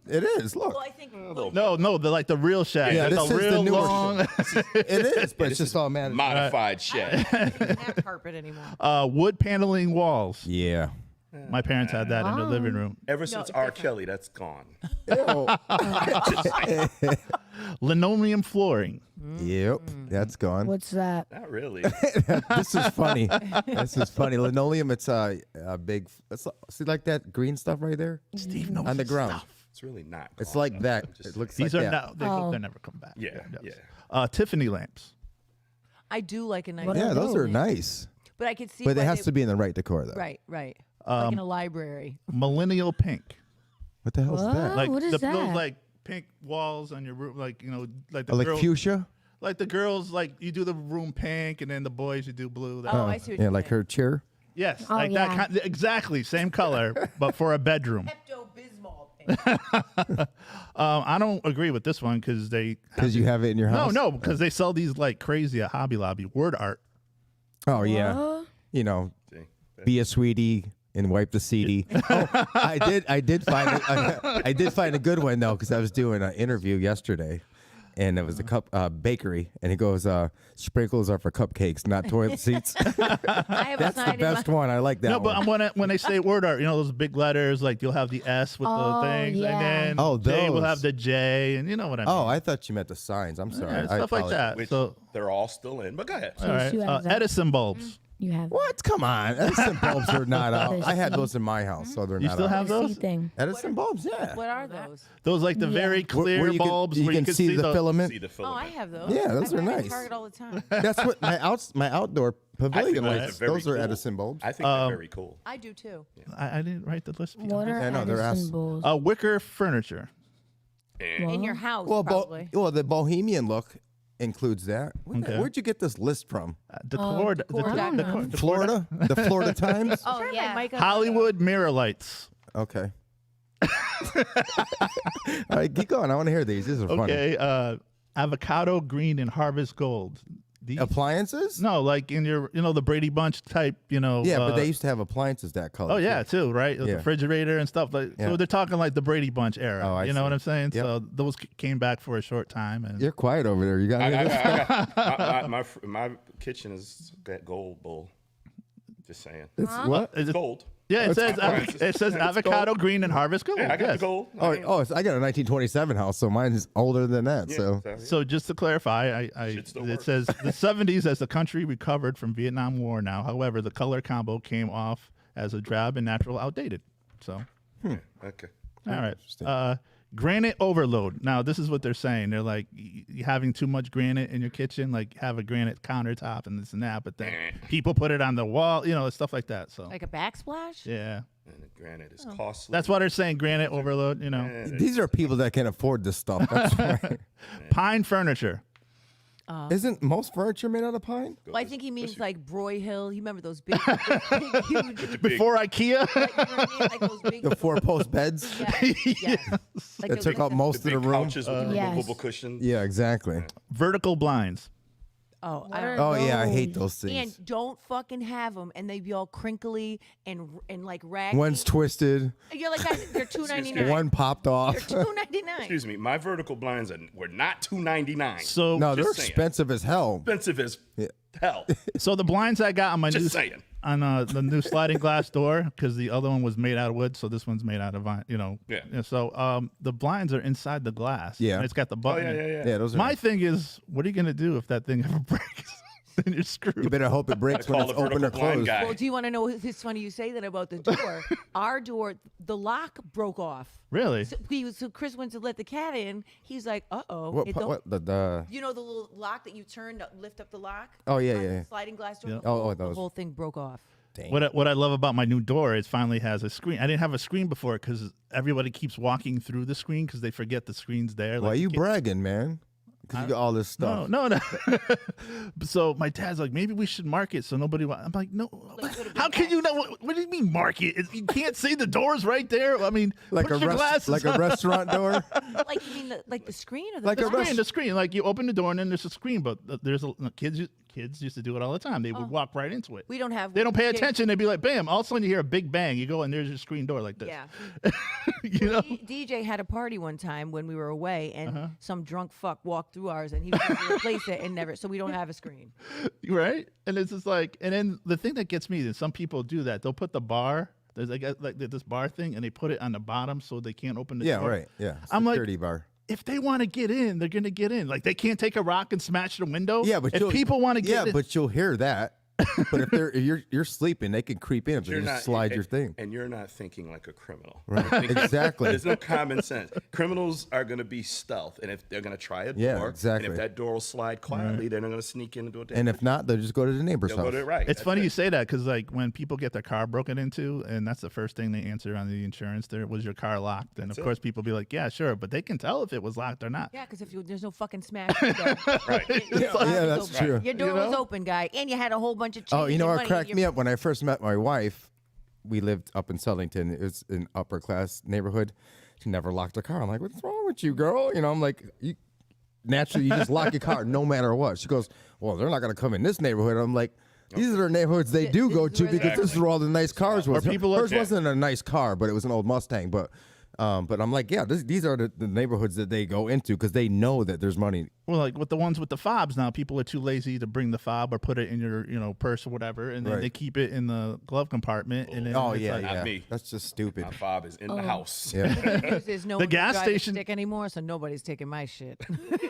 It is. Look, Well, I think No, the real shag. Yeah, That's this a is the real newer long. it is, but it's just all man. Modified shag. not carpet anymore. Wood paneling walls. Yeah. My parents had that in the living room. Ever since R. Kelly, that's gone. Linoleum flooring. Yep, that's gone. What's that? Not really. This is funny. This is funny. Linoleum. It's a big. See, like that green stuff right there Steve knows on the his ground. stuff. It's really not. It's gone. like that. Just It looks These like are that. now they'll never come back. Yeah, Yes. yeah. Tiffany lamps. I do like a nice. What Yeah, are those are those? nice, But I could see. but it why has they- to be in the right decor though. Right. Like in a library. Millennial pink. What the hell is that? What? What is those that? like pink walls on your room, like like the Oh, like girls, fuchsia? like the girls, like you do the room pink and then the boys you do blue. That- Oh, I see what Yeah, you're like saying. her chair. yes, Oh, like yeah. that kind, exactly same color, but for a bedroom. Pepto-Bismol pink. I don't agree with this one because Because you have it in your house. no, because they sell these like crazy at Hobby Lobby. Word art. Oh yeah. Huh? You know, See? be a sweetie and wipe the CD. Oh, I did find it. I did find a good one though, because I was doing an interview yesterday, and it was a bakery, and he goes, "Sprinkles are for cupcakes, not toilet seats." I have a That's the sign in my. best one. I like that No, but one. when they say word art, you know those big letters, like you'll have the S with Oh, the things, yeah. and then Oh, J will those. have the J, and you know what I mean. Oh, I thought you meant the signs. I'm sorry. Yeah, I stuff like apologize. that. Which So, they're all still in. But go ahead. all right. you have that. Edison bulbs. You have What? Come on. Edison bulbs are not out. I had those in my house, so they're You not still out. have the those? C thing. Edison bulbs, yeah. What are those? Those like the very clear Where bulbs you where can see the filament. See the Oh, filament. I have those. Yeah, those I are buy them at nice. Target all the time. That's what my outdoor pavilion those lights. are very Those are cool. Edison bulbs. I think they're very cool. I do too. I didn't write the list. What are I know, they're Edison ass- bowls? Wicker furniture. In your house, Well, probably. the bohemian look includes that. Okay. Where'd you get this list from? Decor. Decor. I don't know. Florida? The Florida Times? Oh yeah. Hollywood mirror lights. Okay. All right, keep going. I want to hear these. These are funny. Okay. Avocado green and harvest gold. These, Appliances? no, like in your, the Brady Bunch type, Yeah, but they used to have appliances that color. Oh yeah, too, right? The Yeah. refrigerator and stuff like. Yeah. So they're talking like the Brady Bunch era. Oh, I you know what see. I'm saying? Yep. So those came back for a short time, and You're quiet over there. You got I, any of this? I, my kitchen is that gold bowl. Just saying. It's what? Is it- Gold. yeah, it says appliances. it says avocado green and harvest gold. Yeah, I got yes. the gold. Oh, I got a 1927 house, so mine is older than that. Yeah, So So just to clarify, Should still it work. says the 70s as the country recovered from Vietnam War now. However, the color combo came off as a drab and natural outdated. So, Okay. all right. Granite overload. Now, this is what they're saying. They're like, you having too much granite in your kitchen, like have a granite countertop and this and that, but then people put it on the wall, stuff like that. So, Like a backsplash. yeah. And granted, it's costly. That's why they're saying granite overload, these are people that can afford this stuff. That's why. Pine furniture. Isn't most furniture made out of pine? Well, I think he means like Broy Hill. You remember those big huge. Before IKEA? You know what I mean? Like those big. The 4-post beds Yes. Like that those took up big- most the of big the room. couches with the Yes. removable cushions. Yeah, exactly. Vertical blinds. Oh, What I are don't. Oh yeah, I hate those? those things. And don't fucking have them, and they be all crinkly and like raggy. One's twisted, You're like, guys, they're $2.99. one popped off. They're $2.99. Excuse me, my vertical blinds were not $2.99. So, No, they're Just saying. expensive as hell. Expensive as hell. so the blinds I got on my Just new saying. on the new sliding glass door, because the other one was made out of wood, so this one's made out of Yeah. So the blinds are inside the glass. Yeah. and it's got the Oh button. yeah, in. yeah, yeah. Yeah, those are My thing is, what are you gonna do if that thing ever breaks? then you're screwed. You better hope it breaks when call it's the open or vertical blind closed. guy. Well, do you want to know? It's funny you say that about the door. Our door, the lock broke off. Really? So Chris went to let the cat in. He's like, "Uh-oh." What? It pa- don't- What? The You know the little lock that you turn to lift up the lock? Oh, yeah, On yeah, the yeah. Sliding glass door. Yep. Oh, The those. whole thing broke off. dang. What I love about my new door is finally has a screen. I didn't have a screen before because everybody keeps walking through the screen because they forget the screen's there. Why Like, you can't- bragging, man? Because you got all this stuff. No. So my dad's like, maybe we should mark it so nobody. I'm like, no. How can you know? What do you mean mark it? You can't see the doors right there. I mean, Like put a your glasses like a on. restaurant door. Like you mean like the screen or the Like a glass? The screen. Like you open the door and then there's a screen, but there's kids used to do it all the time. They would walk right into it. We don't have. They don't pay Yeah. attention. They'd be like, bam! All of a sudden you hear a big bang. You go and there's your screen door like this. Yeah. You know. DJ had a party one time when we were away, and Uh-huh. some drunk fuck walked through ours, and he was going to replace it and never. So we don't have a screen. Right? And it's just like, and then the thing that gets me is some people do that. They'll put the bar, there's like this bar thing, and they put it on the bottom so they can't open the Yeah, door. right. Yeah. I'm like- Security bar. If they want to get in, they're gonna get in. Like they can't take a rock and smash the window. Yeah, but if people want to get in, but you'll hear that. But if you're sleeping, they can creep in. If they just slide your thing. and you're not thinking like a criminal. Right. Exactly. There's no common sense. Criminals are going to be stealth, and if they're going to try a door, Yeah, and exactly. if that door will slide quietly, they're not going to sneak in and do it. And if not, they'll just go to the neighbor's they'll house. go to it right. it's That's funny it. you say that because like when people get their car broken into, and that's the first thing they answer on the insurance, there was your car locked, and of course people be like, yeah, sure, but they can tell if it was locked or not. Yeah, because there's no fucking smash window. Right. Yeah, that's true. Your door You know? was open, guy, and you had a whole bunch of. Oh, you know what money. cracked me up when I first met my wife? We lived up in Southington. It was an upper class neighborhood. She never locked her car. I'm like, what's wrong with you, girl? You know, I'm like, naturally, you just lock your car no matter what. She goes, well, they're not going to come in this neighborhood. I'm like, these are the neighborhoods they do this go is to where because this is where all the nice cars was. people Hers are- wasn't a nice car, but it was an old Mustang. But I'm like, yeah, these are the neighborhoods that they go into because they know that there's money. Well, like with the ones with the fobs now, people are too lazy to bring the fob or put it in your purse or whatever, and then Right. they keep it in the glove compartment. And then Oh, it's yeah, like, Not yeah. me. That's just stupid. My fob is in Oh. the house. Yeah. There's no The one to gas drive a station- stick anymore, so nobody's taking my shit.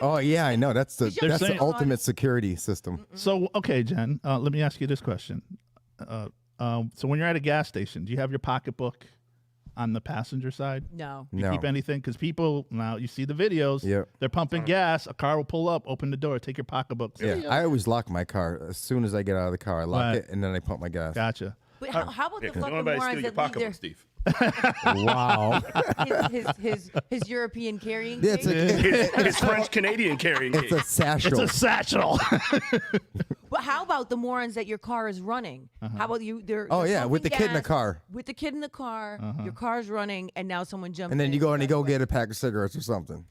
Oh, yeah, I know. That's the They're that's the saying- ultimate security system. So okay, Jen, let me ask you this question. So when you're at a gas station, do you have your pocketbook on the passenger side? No. Do you No. keep anything? Because people now you see the videos. Yep. They're pumping gas. A car will pull up, open the door, take your pocketbook. Yeah, I always lock my car as soon as I get out of the car. I lock Right. it and then I pump my gas. Gotcha. But how about Yeah, the 'cause fucking nobody steal morons your that leave pocketbook, Steve. Wow. his European carrying Yeah, it's case? a, His French Canadian carrying it's a case. satchel. It's a satchel. But how about the morons that your car is running? How about you? Oh, they're yeah, with the pumping kid in the gas, car. With the kid in the car, your car's running, and now someone jumps. And then in you go and you drives go away. get a pack of cigarettes or something.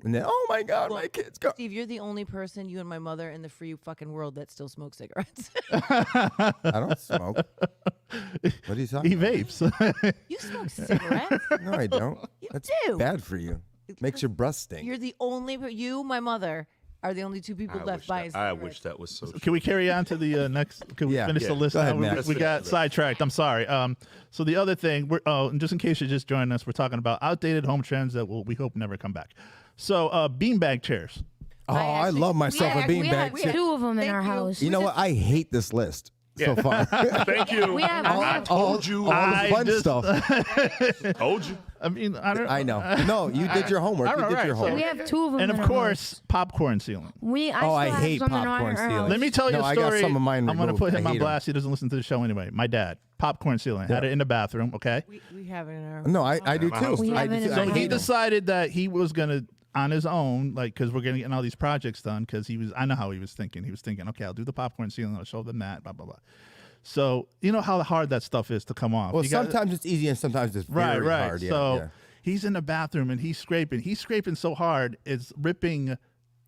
And then, oh my God, my kid's go. Steve, you're the only person, you and my mother, in the free fucking world that still smokes cigarettes. I don't smoke. What are you talking He about? vapes. You smoke cigarettes. No, I don't. You That's do. bad for you. Makes your breath stink. You're the only. You, my mother, are the only two people left buying I cigarettes. wish that was so. Can we carry on to the next? Can we Yeah. finish the Yeah. list? Go ahead, now? Max. We got sidetracked. I'm sorry. So the other thing, we're and just in case you're just joining us, we're talking about outdated home trends that we hope never come back. So beanbag chairs. Oh, I love myself a We have beanbag. two of them in Thank our you. house. You know what? I hate this list so far. Thank you. We have I told you. all the I fun just- stuff. Told you. I mean, I don't. I know. No, you did your homework. All You right, did your so- we homework. have two of them. And in of our course, house. popcorn ceiling. I still hate have some in our popcorn house. ceiling. Let me tell you No, a I got story. some of mine I'm going to removed. put I him on hate 'em. blast. He doesn't listen to the show anyway. My dad, popcorn ceiling, had it in the bathroom. Okay. We have it in our. No, I do my too. house We I have do it too. in I our So hate he 'em. decided that he was gonna on his own, like, because we're gonna get all these projects done. Because I know how he was thinking. He was thinking, okay, I'll do the popcorn ceiling. I'll show them that. Blah blah blah. So you know how hard that stuff is to come off. Well, You gotta- sometimes it's easy and sometimes it's very right. hard. Yeah, so yeah. he's in the bathroom and he's scraping so hard it's ripping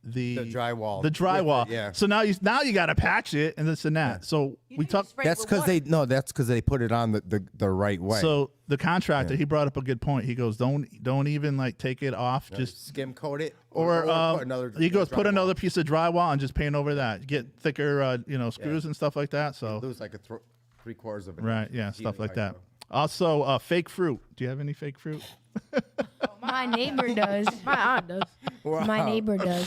the drywall. The drywall. Yeah. So now you got to patch it and this and that. So we talked. That's because that's because they put it on the right way. So the contractor, he brought up a good point. He goes, don't even like take it off, just skim coat it, or put another. he goes put drywall. another piece of drywall and just paint over that. Get thicker, screws and stuff like that. So Lose like a 3/4 of it. right, yeah, stuff like that. Also, fake fruit. Do you have any fake fruit? My neighbor does. My aunt does. My neighbor does.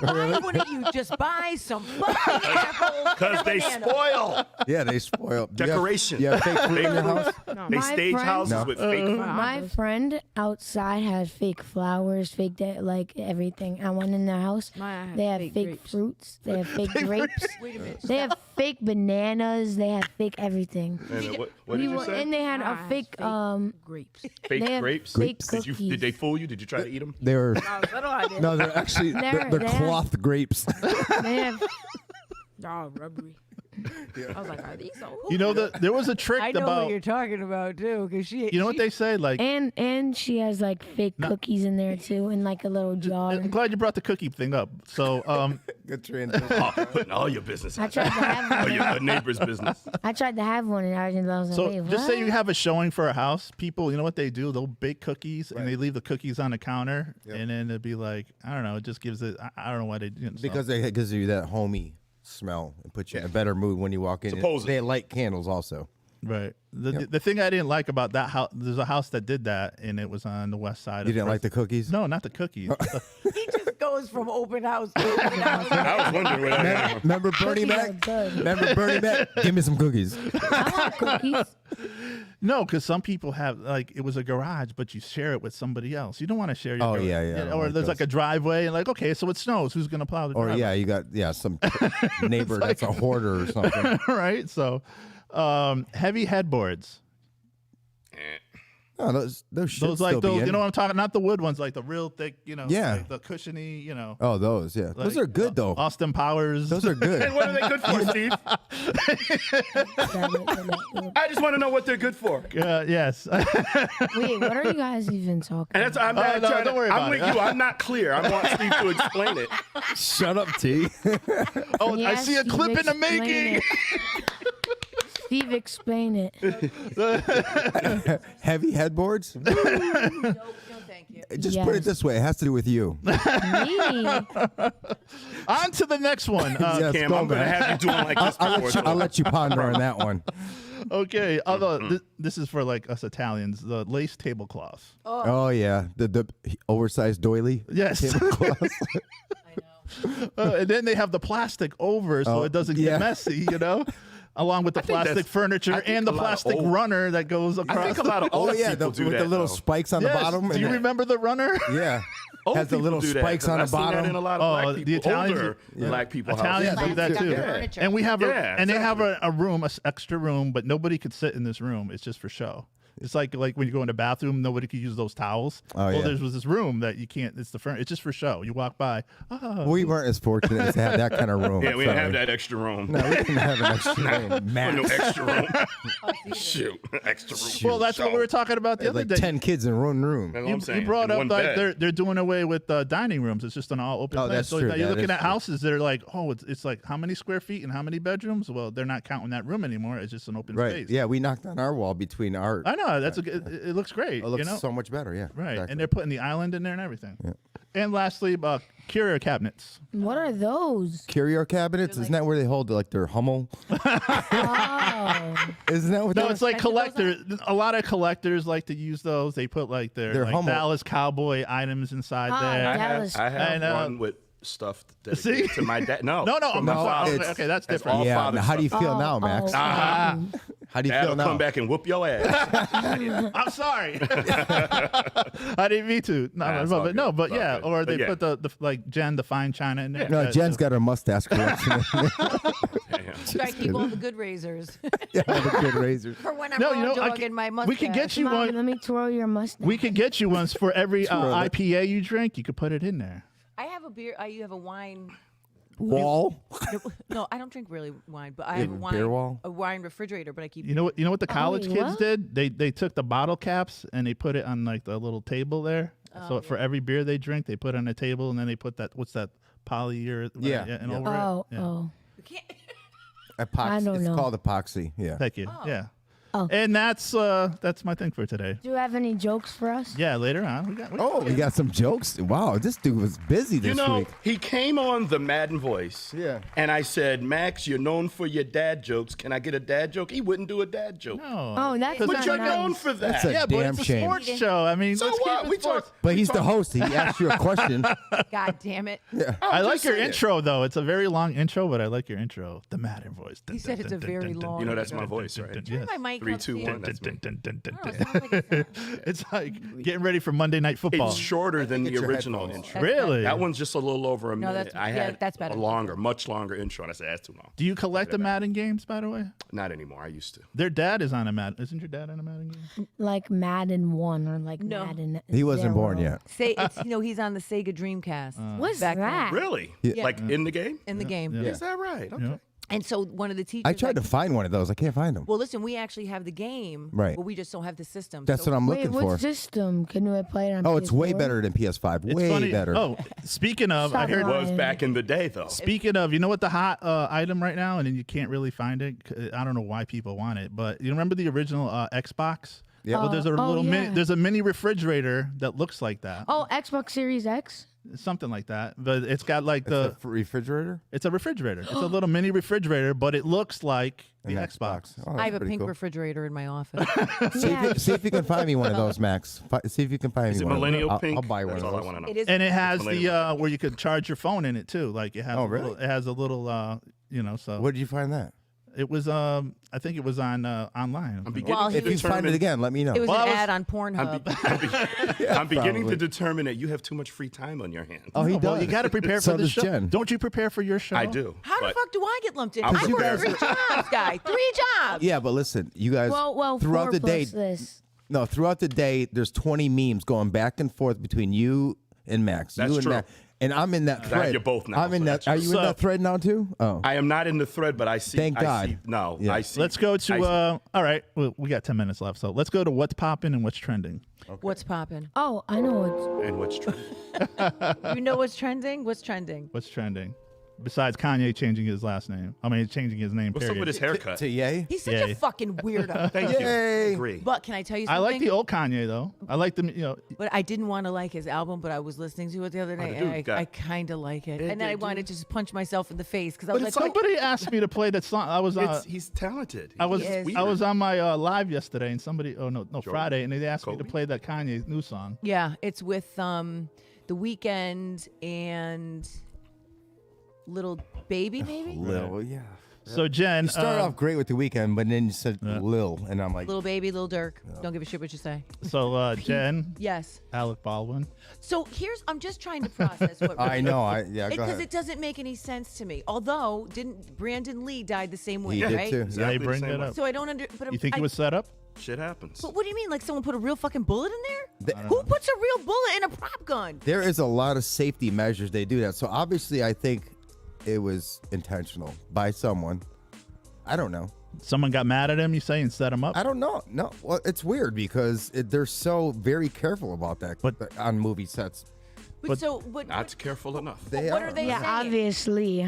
Why wouldn't you just buy some fucking apples and Because a they banana? spoil. Yeah, they spoil. Decoration. You have fake fruit in your house? They My stage friend- houses No. with fake fruit. My friend outside has fake flowers, fake like everything. I went in their house. Mine They have fake fake grapes. fruits. They have fake grapes. Wait a minute. They have fake bananas. They have fake everything. And what did you say? And they had a Mine fake grapes. Fake they have grapes? fake Did they fool you? Did you try to eat them? They're I did. no, they're actually they're They have- cloth grapes. They have Y'all rubbery. I was like, are these so? You know, there was a trick I know about. what you're talking about too, because she. You know what they say? Like, and she has like fake cookies in there too, in like a little jar. I'm glad you brought the cookie thing up. So, Good transition. Oh, putting all your business I out tried to have there. one. Your neighbor's business. I tried to have one in Argentina. I was like, so wait, just say what? you have a showing for a house. People, you know what they do? They'll bake cookies and they leave the cookies on the counter, and then it'd be like, I don't know. It just gives it. I don't know why they do. Because it gives you that homey smell and puts you in a better mood when you walk in. Supposedly. They light candles also. right. The thing I didn't like about that house, there's a house that did that, and it was on the west side. You of didn't like the cookies? No, not the cookies. He just goes from open house to open house. I was wondering where that came from. Remember Bernie Cookies are Mac? good. Remember Bernie Mac? Give me some cookies. I want cookies. No, because some people have like it was a garage, but you share it with somebody else. You don't want to share your. Oh, garage. yeah, yeah, I don't Or like there's like those. a driveway, and like, okay, so it snows. Who's gonna plow the Or driveway? yeah, you got some neighbor that's a hoarder or something. right. So, heavy headboards. Oh, those should Those still like be those, in. you know what I'm talking? Not the wood ones, like the real thick, Yeah. like the cushiony, Oh, those, yeah. Those like, are good though. Austin Powers. Those are good. And what are they good for, Steve? I just want to know what they're good for. Yes. Wait, what are you guys even talking And about? that's I'm not no, trying don't to, worry I'm about with it. you. I'm not clear. I want Steve to explain it. Shut up, T. Oh, I Yes, see a Steve, clip in the explain making. it. Steve, explain it. Heavy headboards? No, thank you. Just put it Yes. this way. It has to do with you. Me? On to the next one. Yes, Cam, go, I'm going to man. have you doing like this before. I'll let you ponder on that one. Okay. Although this is for like us Italians, the lace tablecloths. Oh, yeah. The oversized doily. Yes. Tablecloth. And then they have the plastic over so Oh, it doesn't yeah. get messy, you know? Along with the think plastic that's- I furniture think and the a lot of plastic old- runner that goes across. I think a lot of old Oh, yeah. people The, do with that, the little though. spikes on Yes. the bottom. Do and you the- remember the runner? Yeah. Old Has the people little do that, spikes 'cause on the I've seen that bottom. in a lot Oh, of black the people, Italians- older black people Italians houses. do that too. Yeah. Furniture. And we have Yeah, and they have exactly. a room, extra room, but nobody could sit in this room. It's just for show. It's like when you go in the bathroom, nobody could use those towels. Oh, well, yeah. there was this room that you can't. It's the furniture. It's just for show. You walk by. Oh, We weren't as fortunate as to have that kind of room. Yeah, we didn't have Sorry. that extra room. No, we didn't have an extra room. No Max. extra room. Shoot, extra room. well, that's what we were talking about the other Like day. 10 kids in one room. That's what I'm You saying. brought In up one like bed. they're doing away with dining rooms. It's just an all open Oh, place. that's So true. now you're That looking is at true. houses. They're like, oh, it's like how many square feet and how many bedrooms? Well, they're not counting that room anymore. It's just an open Right. space. Yeah, we knocked on our wall between our. I know. That's it looks great. It looks you know? so much better. Yeah. Right, exactly. and they're putting the island in there and everything. And lastly, curio cabinets. What are those? Curio cabinets, isn't that where they hold like their Hummel? Oh. Isn't that what No, that it's like expensive those collectors. A lot of collectors like to use those. They put like their like Hummel. Dallas Cowboy items inside Ah, there. Dallas. I have And, one with stuff See? dedicated to my dad. No, No, from my I'm father. sorry. Okay, that's That's different. all yeah. father How do you stuff. feel now, Max? How do you Dad'll feel now? come back and whoop your ass. I'm sorry. I didn't mean to. No, Nah, it's but, all but no, good. but It's all yeah, good. or But they yeah. put the like Jen the fine china in there. No, Yeah, Jen's so- got her mustache collection. I keep all the good razors Yeah, the good razors. for when I'm No, you know, I dogging can- my mustache. we could get you Mom, one. let me twirl your mustache. We could get you ones for every Twirl it. IPA you drink. You could put it in there. I have a beer. You have a wine. Wall. No, I don't drink really wine, but I You have a have a wine. beer wall? A wine refrigerator, but I keep. You know what? You know what the college wait, kids what? did? They took the bottle caps and they put it on like the little table there. So for every beer they drink, they put it on a table and then they put that what's that poly or Yeah, and yeah. over Oh, it. Yeah. oh. You can't. Epoxy. I don't it's know. called epoxy. Yeah. Thank you. Oh. Yeah. And that's my thing for today. Do you have any jokes for us? Yeah, later on We got some jokes. Wow, this dude was busy this You know, week. he came on the Madden Voice. Yeah. And I said, Max, you're known for your dad jokes. Can I get a dad joke? He wouldn't do a dad joke. No. Oh, that's But not you're nice. known for that. That's a Yeah, but damn it's a shame. sports show. I mean, So let's what? keep it We sports. talk. But he's the host. He asked you a question. God damn it. I like just your saying. intro though. It's a very long intro, but I like your intro. The Madden voice. He said it's a very long You know that's my voice, right? Yes. My mic 3, up, 2, Steve. 1. That's me. I don't know, it sounds like it's It's like getting ready for Monday Night Football. It's shorter than the your original headphones. intro. Really? That one's just a little over a No, minute. that's- I yeah, had that's better. a longer, much longer intro, and I said that's too long. Do you collect the Madden games, by the way? Not anymore. I used to. Their dad is on a Madden. Isn't your dad on a Madden game? Like Madden 1 or like No. Madden. He wasn't 0. born yet. Say it's he's on the Sega Dreamcast What's Back then. that? Really? Yeah. Like in the game? in the game. Yeah. Is that right? Okay. Yeah. And so one of the teachers I tried to find one of those. I can't find them. Well, listen, we actually have the game, Right. but we just don't have the system. That's so what I'm Wait, looking what for. system? Can we play it on Oh, it's way PS4? better than PS5. It's Way funny. better. Oh, speaking of, I Stop heard. lying. Was back in the day though. Speaking of, you know what the hot item right now, and then you can't really find it. I don't know why people want it, but you remember the original Xbox? Yeah. Well, there's a Oh, little mini. yeah. There's a mini refrigerator that looks like that. Oh, Xbox Series X? Something like that. But it's got like It's the. a refrigerator. It's a refrigerator. It's a little mini refrigerator, but it looks like the An Xbox. Oh, I have that's a pretty pink cool. refrigerator in my office. See if you can find me one of those, Max. See if you can find Is me it one. millennial I'll, pink? I'll buy one That's of all I those. want to know. It is. And it has Millennial. the where you could charge your phone in it too. Like it has. Oh, a really? little, it has a little. So Where did you find that? it was. I think it was on online. I'm beginning Well, to If you find it determine. again, let me know. It was Well, I an was- ad on Pornhub. I'm beginning probably. to determine that you have too much free time on your hands. Oh, he Well, does. you got to prepare So for the does show. Jen. Don't you prepare for your show? I do. How the but fuck do I get lumped in? I'll I do work that. 3 jobs, guy. 3 jobs. Yeah, but listen, you guys. Well, throughout 4 the day, plus this. no, throughout the day, there's 20 memes going back and forth between you and Max. That's you and true. Max. And I'm in that thread. you're both now, I'm in so that. that's Are true. you in So- that thread now too? Oh, I am not in the thread, but I see. Thank I God. See, no, Yeah. I see. Let's go I to. see. All right, well, we got 10 minutes left, so let's go to what's popping and what's trending. What's popping? Oh, I know And what's true? You know what's trending? What's trending? What's trending? Besides Kanye changing his last name. I mean, changing his name. What's up Period. with his haircut? to yay. He's such Yay. a fucking weirdo. Thank you. Yay. Agree. But can I tell you I something? like the old Kanye though. I like the But I didn't want to like his album, but I was listening to it the other the day, dude and got- I kind of like it. Yeah, And then I dude. wanted to just punch myself in the face because I But was it's like, like- somebody asked me to play that song. I was He's talented. I was He is. I was on my live yesterday, and somebody Friday, and they asked me to Kobe? play that Kanye new song. yeah, it's with The Weeknd and Little Baby, maybe. Lil, yeah. So Jen, You started off great with the weekend, but then you said Lil, and I'm like, Little Baby, Little Dirk. Don't give a shit what you say. so Jen, Yes. Alec Baldwin. So I'm just trying to process what. I know, go Because ahead. it doesn't make any sense to me. Although, didn't Brandon Lee died the same way, He did right? too. Yeah, Exactly you the bring same that way. up. So I don't You think it was set up? Shit happens. But what do you mean? Like someone put a real fucking bullet in there? The- Who puts a real bullet in a prop gun? There is a lot of safety measures they do that. So obviously, I think it was intentional by someone. I don't know. Someone got mad at him, you say, and set him up. I don't know. No, well, it's weird because they're so very careful about that But- on movie sets. But so, what? Not careful enough. They what are. are they Yeah, saying? obviously.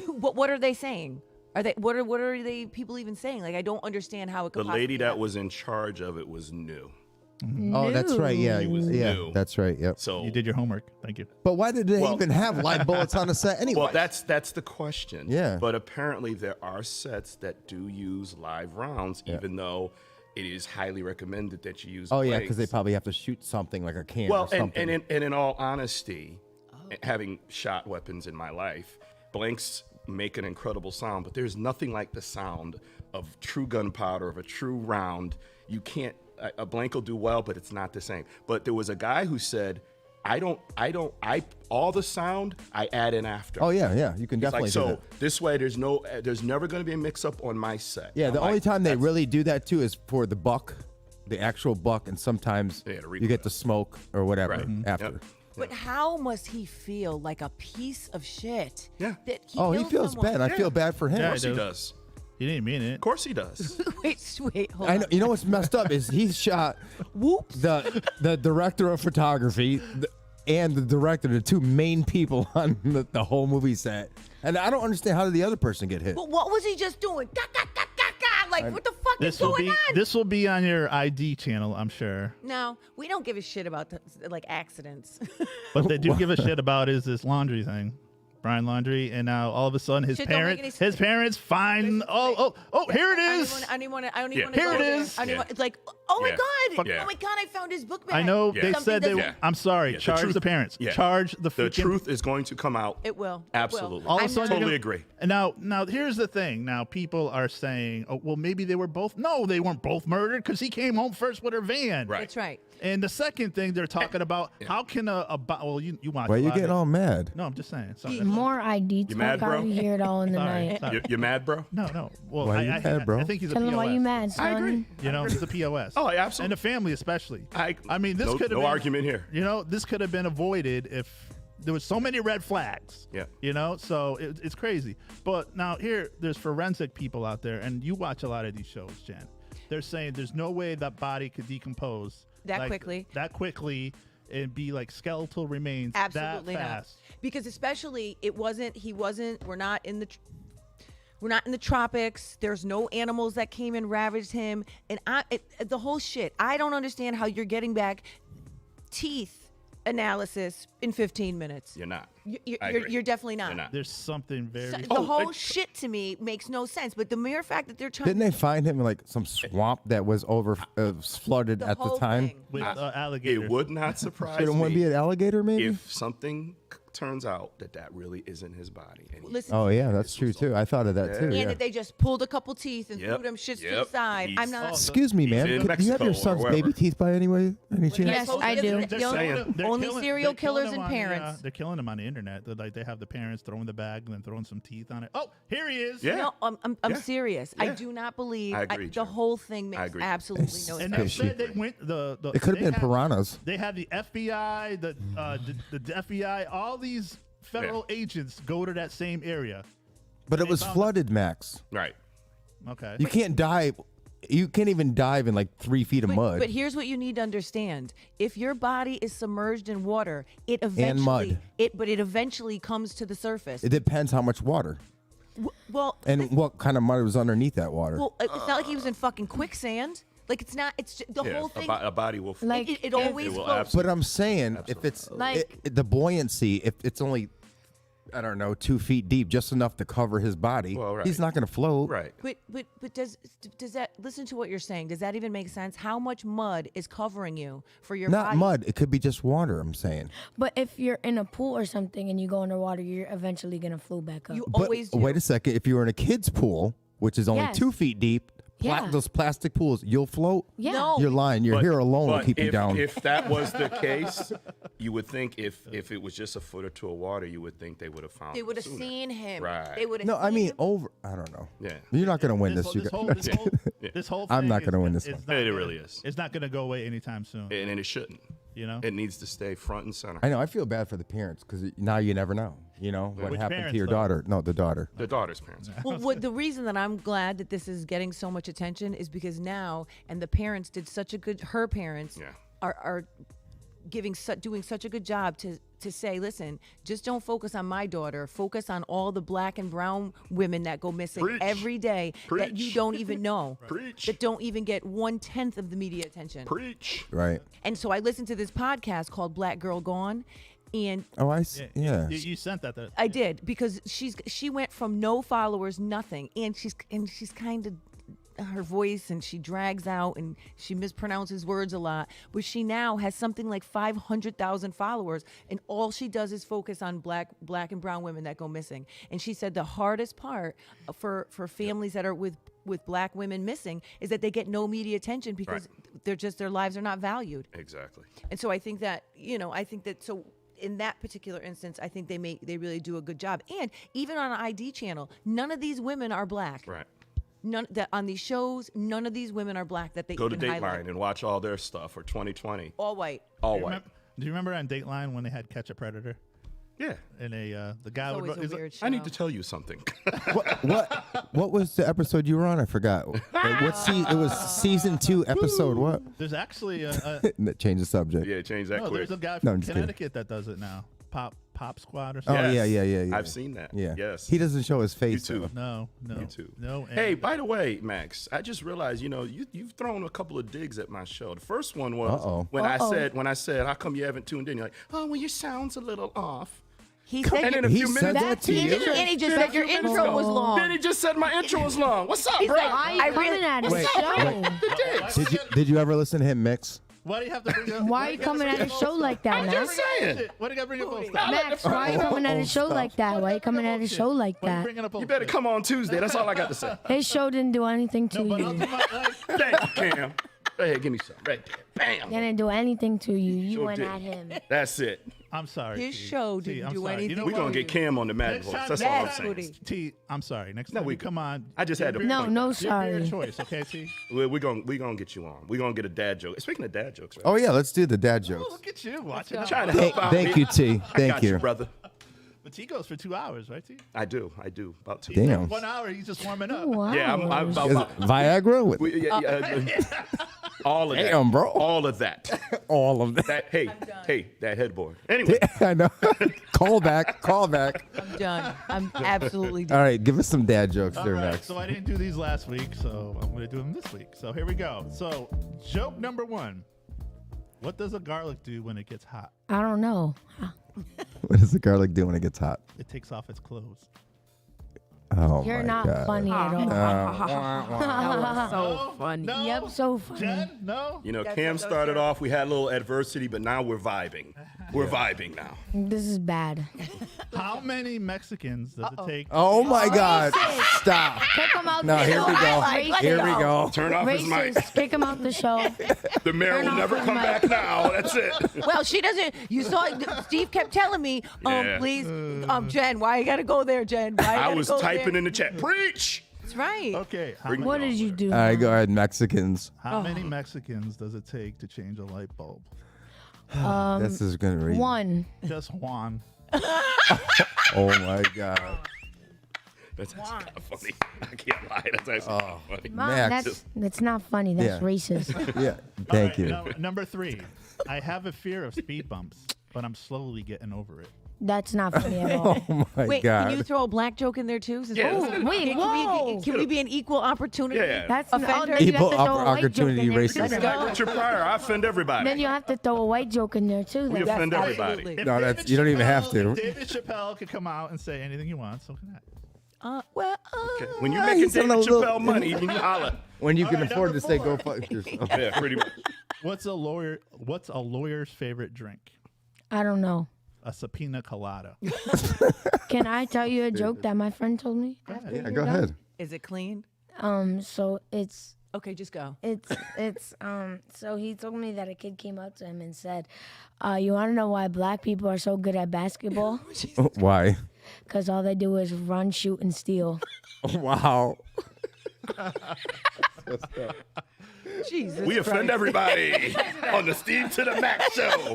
What are they saying? Are they what are they people even saying? Like I don't understand how it could. The lady possibly that happen. was in charge of it was new. Oh, that's right. Yeah, He was yeah, new. that's right. Yep. So You did your homework. Thank you. But why did they Well- even have live bullets on the set anyway? Well, that's the question. Yeah. But apparently there are sets that do use live rounds, even though it is highly recommended that you use. oh yeah, because they blanks. probably have to shoot something like a can Well, or something. and in all honesty, having shot weapons in my life, blanks make an incredible sound, but there's nothing like the sound of true gunpowder, of a true round. You can't. A blank will do well, but it's not the same. But there was a guy who said, I all the sound I add in after. oh yeah, yeah, you can It's definitely like, do so that. this way, there's never going to be a mix up on my set. Yeah, I'm the like, only time they that's- really do that too is for the buck, the actual buck, and sometimes Yeah, the you get the smoke or whatever Right. after. Yep. But how must he feel like a piece of shit? Yeah. That he Oh, he killed feels someone? bad. I feel bad for him. Of Yeah, course he do. does. You didn't mean it. Of course he does. Wait, hold I on. know. You know what's messed up is he shot Whoops. the director of photography and the director, the two main people on the whole movie set. And I don't understand how did the other person get hit. But what was he just doing? Gah, gah, gah, gah, gah. like, what the fuck is This will going be on? this will be on your ID channel, I'm sure. No, we don't give a shit about like accidents. But they do give a shit about is this laundry thing. Brian Laundrie, and now all of a sudden his Shit don't make any sense. parents find oh here it is. I don't even want to. Yeah. Here go it there. is. I don't even Yeah. want- It's like, oh my Yeah. god, Yeah. oh my god, I found his book bag. I know Yeah. they Something said they. doesn't- Yeah. I'm sorry. Yeah, the charge truth- the parents. Yeah. Charge the The freaking truth is going to come out. It will. Absolutely. All of a I'm sudden, not- Totally you're agree. And now here's the thing. Now people are saying, oh, well, maybe they were both. No, they weren't both murdered because he came home first with her van. Right. That's right. And the second thing they're talking about, how can well, you watch. Why a you lot getting of- all mad? No, I'm just saying. Sorry. More ID talk. mad, bro? I hear it all in the Sorry. night. Sorry. You mad, bro? No. Well, Why you mad, bro? I think he's a Tell POS. them why you mad, son. I agree. You know, he's a POS. Oh, absolutely. And the family especially. I mean, this no, could have no been, argument here. You know, this could have been avoided if there was so many red flags. Yeah. You know, so it's crazy. But now here, there's forensic people out there, and you watch a lot of these shows, Jen. They're saying there's no way that body could decompose That quickly. and be like skeletal remains Absolutely that not. fast. Because especially we're not in the tropics. There's no animals that came and ravaged him. And the whole shit. I don't understand how you're getting back teeth analysis in 15 minutes. You're not. You're I agree. definitely not. You're not. There's something very. The Oh, whole like- shit to me makes no sense. But the mere fact that they're trying Didn't they find him in like some swamp that was flooded the at the whole time? thing. with alligators. It would not surprise Didn't want to me be an alligator, maybe? if something turns out that really isn't his body. And he- Listen, Oh yeah, that's true too. I thought of that too. and Yeah. that they just pulled a couple teeth and Yep. threw them shits to the Yep. side. I'm He's- not. Excuse me, man. in Do you have your Mexico or son's baby wherever. teeth by any chance? Yes, I do. The saying. only serial killers and parents. They're killing him on the internet. They have the parents throwing the bag and then throwing some teeth on it. Oh, here he is. Yeah. No, I'm Yeah. serious. I Yeah. do not believe I agree, the Jen. whole thing makes agree. absolutely no And sense. they Fishy. said they went the It could have they been had- piranhas. They had the FBI, the FBI, all these federal agents go to that same area. But it They was found- flooded, Max. Right. Okay. You can't dive. You can't even dive in like 3 feet of mud. But here's what you need to understand: if your body is submerged in water, it eventually mud. it eventually comes to the surface. It depends how much water Well, and what kind of mud was underneath that water. well, it's not like he was in fucking quicksand. Like it's not. It's just, the Yeah. whole thing. A body will. Like, it if- always It will floats. absolutely. But I'm saying, if it's Like- the buoyancy, if it's only, I don't know, 2 feet deep, just enough to cover his body, Well, right. he's not going to float. Right. But does that listen to what you're saying? Does that even make sense? How much mud is covering you for your Not body? mud. It could be just water. I'm saying. But if you're in a pool or something and you go underwater, you're eventually gonna float back up. You But always do. wait a second. If you were in a kid's pool, which is only Yes. 2 feet deep, Yeah. those plastic pools, you'll float. Yeah. No. You're lying. You're But- here alone will but keep you down. If that was the case, you would think if it was just a foot or two of water, you would think they would have found. They him would have sooner. seen him. Right. They would have. no, I mean over. I don't know. Yeah. You're not going to win this. You This whole, guys. this whole I'm thing not gonna is- win this it's one. not It gonna- really is. It's not going to go away anytime soon. And it shouldn't. You know. It needs to stay front and center. I know. I feel bad for the parents because now you never know. You know what Which happened parents, to your though? daughter? No, the daughter. The daughter's parents. Well, the reason that I'm glad that this is getting so much attention is because now, and the parents did such a good. Her parents Yeah. are doing such a good job to say, listen, just don't focus on my daughter. Focus on all the black and brown women that go missing Preach. every day that you Preach. don't even know, Preach. that don't even get 1/10 of the media attention. Preach. Right. And so I listened to this podcast called Black Girl Gone, and Oh, I see. Yeah. You sent that. I did because she went from no followers, nothing, and she's kind of her voice and she drags out and she mispronounces words a lot, but she now has something like 500,000 followers, and all she does is focus on black and brown women that go missing. And she said the hardest part for families that are with black women missing is that they get no media attention because their lives are not valued. Exactly. And so I think that so in that particular instance, I think they really do a good job. And even on an ID channel, none of these women are black. Right. None that on these shows, none of these women are black that they Go to even highlight. Dateline and watch all their stuff for 2020. All white. All white. Do you remember on Dateline when they had Catch a Predator? Yeah. And the guy It's would always a weird show. I need to tell you something. What was the episode you were on? I forgot. Like, it was season 2, episode what? There's actually Change the subject. yeah, change that no, quick. there's a guy No, from I'm just kidding. Connecticut that does it now. Pop Squad or Oh, something. yeah, Yes. yeah. I've seen that. Yeah. Yes. He doesn't show his face. too. though. No. too. No. Hey, and- by the way, Max, I just realized, you've thrown a couple of digs at my show. The first one was Uh-oh. when I said, how come you haven't tuned in? You're like, oh, well, your sound's a little off. He And said then a He few said minutes, that to he you? just, and he just Then a said your few minutes intro ago. was long. Then he just said my intro was long. What's up, He's bro? like, Why I are you coming really- at his Wait, show? The digs. Did you ever listen to him mix? Why do you have to bring up? Why are you coming at his show like that, I'm Max? just saying. Why do you got to bring up old stuff? Max, why are you coming at his show like that? Why are you coming at his show like Why are you that? bringing up old You better stuff? come on Tuesday. That's all I got to say. His show didn't do anything to But you. ultimately, Thank you, Cam. Go ahead, give me some. Right there. Bam. Didn't do anything to you. You Sure went did. at him. That's it. I'm sorry. His T. show T, didn't I'm do sorry. anything. You know We're what? going to get Cam on the Mad Next Voice. time- That's all I'm Yes, saying. Woody. T, I'm sorry. Next No, time we- you come on. I just had to No, point no, that. Give me your sorry. choice, okay, T? We're gonna get you on. We're gonna get a dad joke. Speaking of dad jokes, right? Oh yeah, let's do the dad Oh, jokes. look at you watching. Trying to Thank, help out. thank here. you, T. I Thank got you. brother. But T goes for 2 hours, right, T? I do. About 2. Damn. 1 hour, he's just warming up. Wow. Yeah, I'm Is about. it Viagra with All of that. Damn, bro. All of that. all of that? That headboard. Anyway, I know. Call back. I'm done. I'm absolutely All done. right, give us some dad jokes All there right, next. so I didn't do these last week, so I'm going to do them this week. So here we go. So joke number 1. What does a garlic do when it gets hot? I don't know. What does the garlic do when it gets hot? It takes off its clothes. Oh You're my not god. funny at all. That was so funny. No? Yep, so funny. Jen? No? Cam started off. We had a little adversity, but now we're vibing. We're vibing now. This is bad. How many Mexicans does it take? Oh my god. Stop. Kick him out No, the here show. we go. Racist. Here we go. Turn off his mic. Racist. Kick him out the show. The mayor Turn will off never his come mic. back now. That's it. Well, she doesn't. You saw. Steve kept telling me, Yeah. please, Jen, why you gotta go there, Jen? Why you I gotta was go typing there? in the chat. Preach. That's right. Okay. How, Bring many, What did you do? All right, go ahead, Mexicans. how many Mexicans does it take to change a light bulb? This is gonna read. One. Just Juan. Oh my god. That's kind of funny. I can't lie. That's actually kinda funny. Mom, Max. that's not funny. That's Yeah. racist. Yeah. Thank you. Number 3. I have a fear of speed bumps, but I'm slowly getting over it. That's not funny at all. Oh my Wait, god. can you throw a black joke in there too? Since- Yeah. Oh, Wait, whoa. Can we be an equal opportunity? Yeah. That's offender? then you have Equal to throw a white opportunity joke in there racist. too. Let's go. Richard Pryor, I offend everybody. Then you have to throw a white joke in there too. We then. offend everybody. Absolutely. If No, David that's- you don't even have to. If David Chappelle could come out and say anything he wants, so can I. When you're Ah, making he's on David a little- Chappelle money, you holler. When you can All right, afford to number say go 4. fuck yourself. Yeah, pretty much. What's a lawyer's favorite drink? I don't know. A subpoena colada. Can I tell you a joke that my friend told me? Yeah, go ahead. Is it clean? So it's Okay, just go. so he told me that a kid came up to him and said, you want to know why black people are so good at basketball? Why? Because all they do is run, shoot, and steal. Wow. Jesus. We offend everybody on the Steve to the Max show.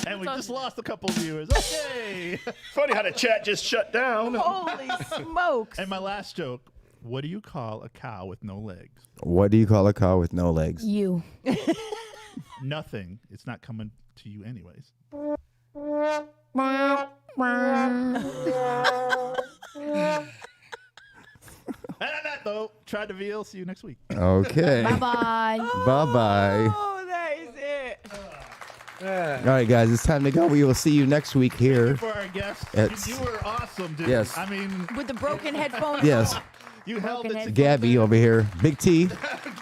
And we just lost a couple viewers. Okay. Funny how the chat just shut down. Holy smokes. And my last joke. What do you call a cow with no legs? What do you call a cow with no legs? You. Nothing. It's not coming to you anyways. And on that though, try to veal. See you next week. Okay. Bye-bye. Bye-bye. Oh, that is it. All right, guys, it's time to go. We will see you next week here. For our guests, It's- you were awesome, dude. Yes. I mean, With the broken headphones. Yes. you held Broken it head. together. Gabby over here. Big T.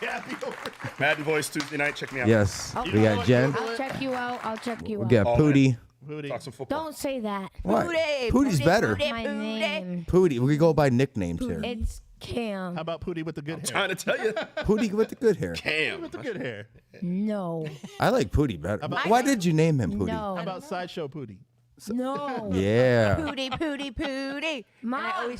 Gabby over. Madden Voice Tuesday night. Check me out. Yes. You We know got what? Jen. I'll check you out. I'll check you We out. got All Pootie. Hootie. Talk some football. Don't say that. What? Pootie, Pootie's Pootie, better. Pootie. My name. Pootie. We go by nicknames here. It's Cam. How about Pootie with the good hair? Trying to tell you. Pootie with the good hair. Cam. With the good hair. No. I like Pootie better. About- Why did you name him Pootie? How No. about Sideshow Pootie? No. Yeah. Pootie, Pootie, Pootie. Ma- And I always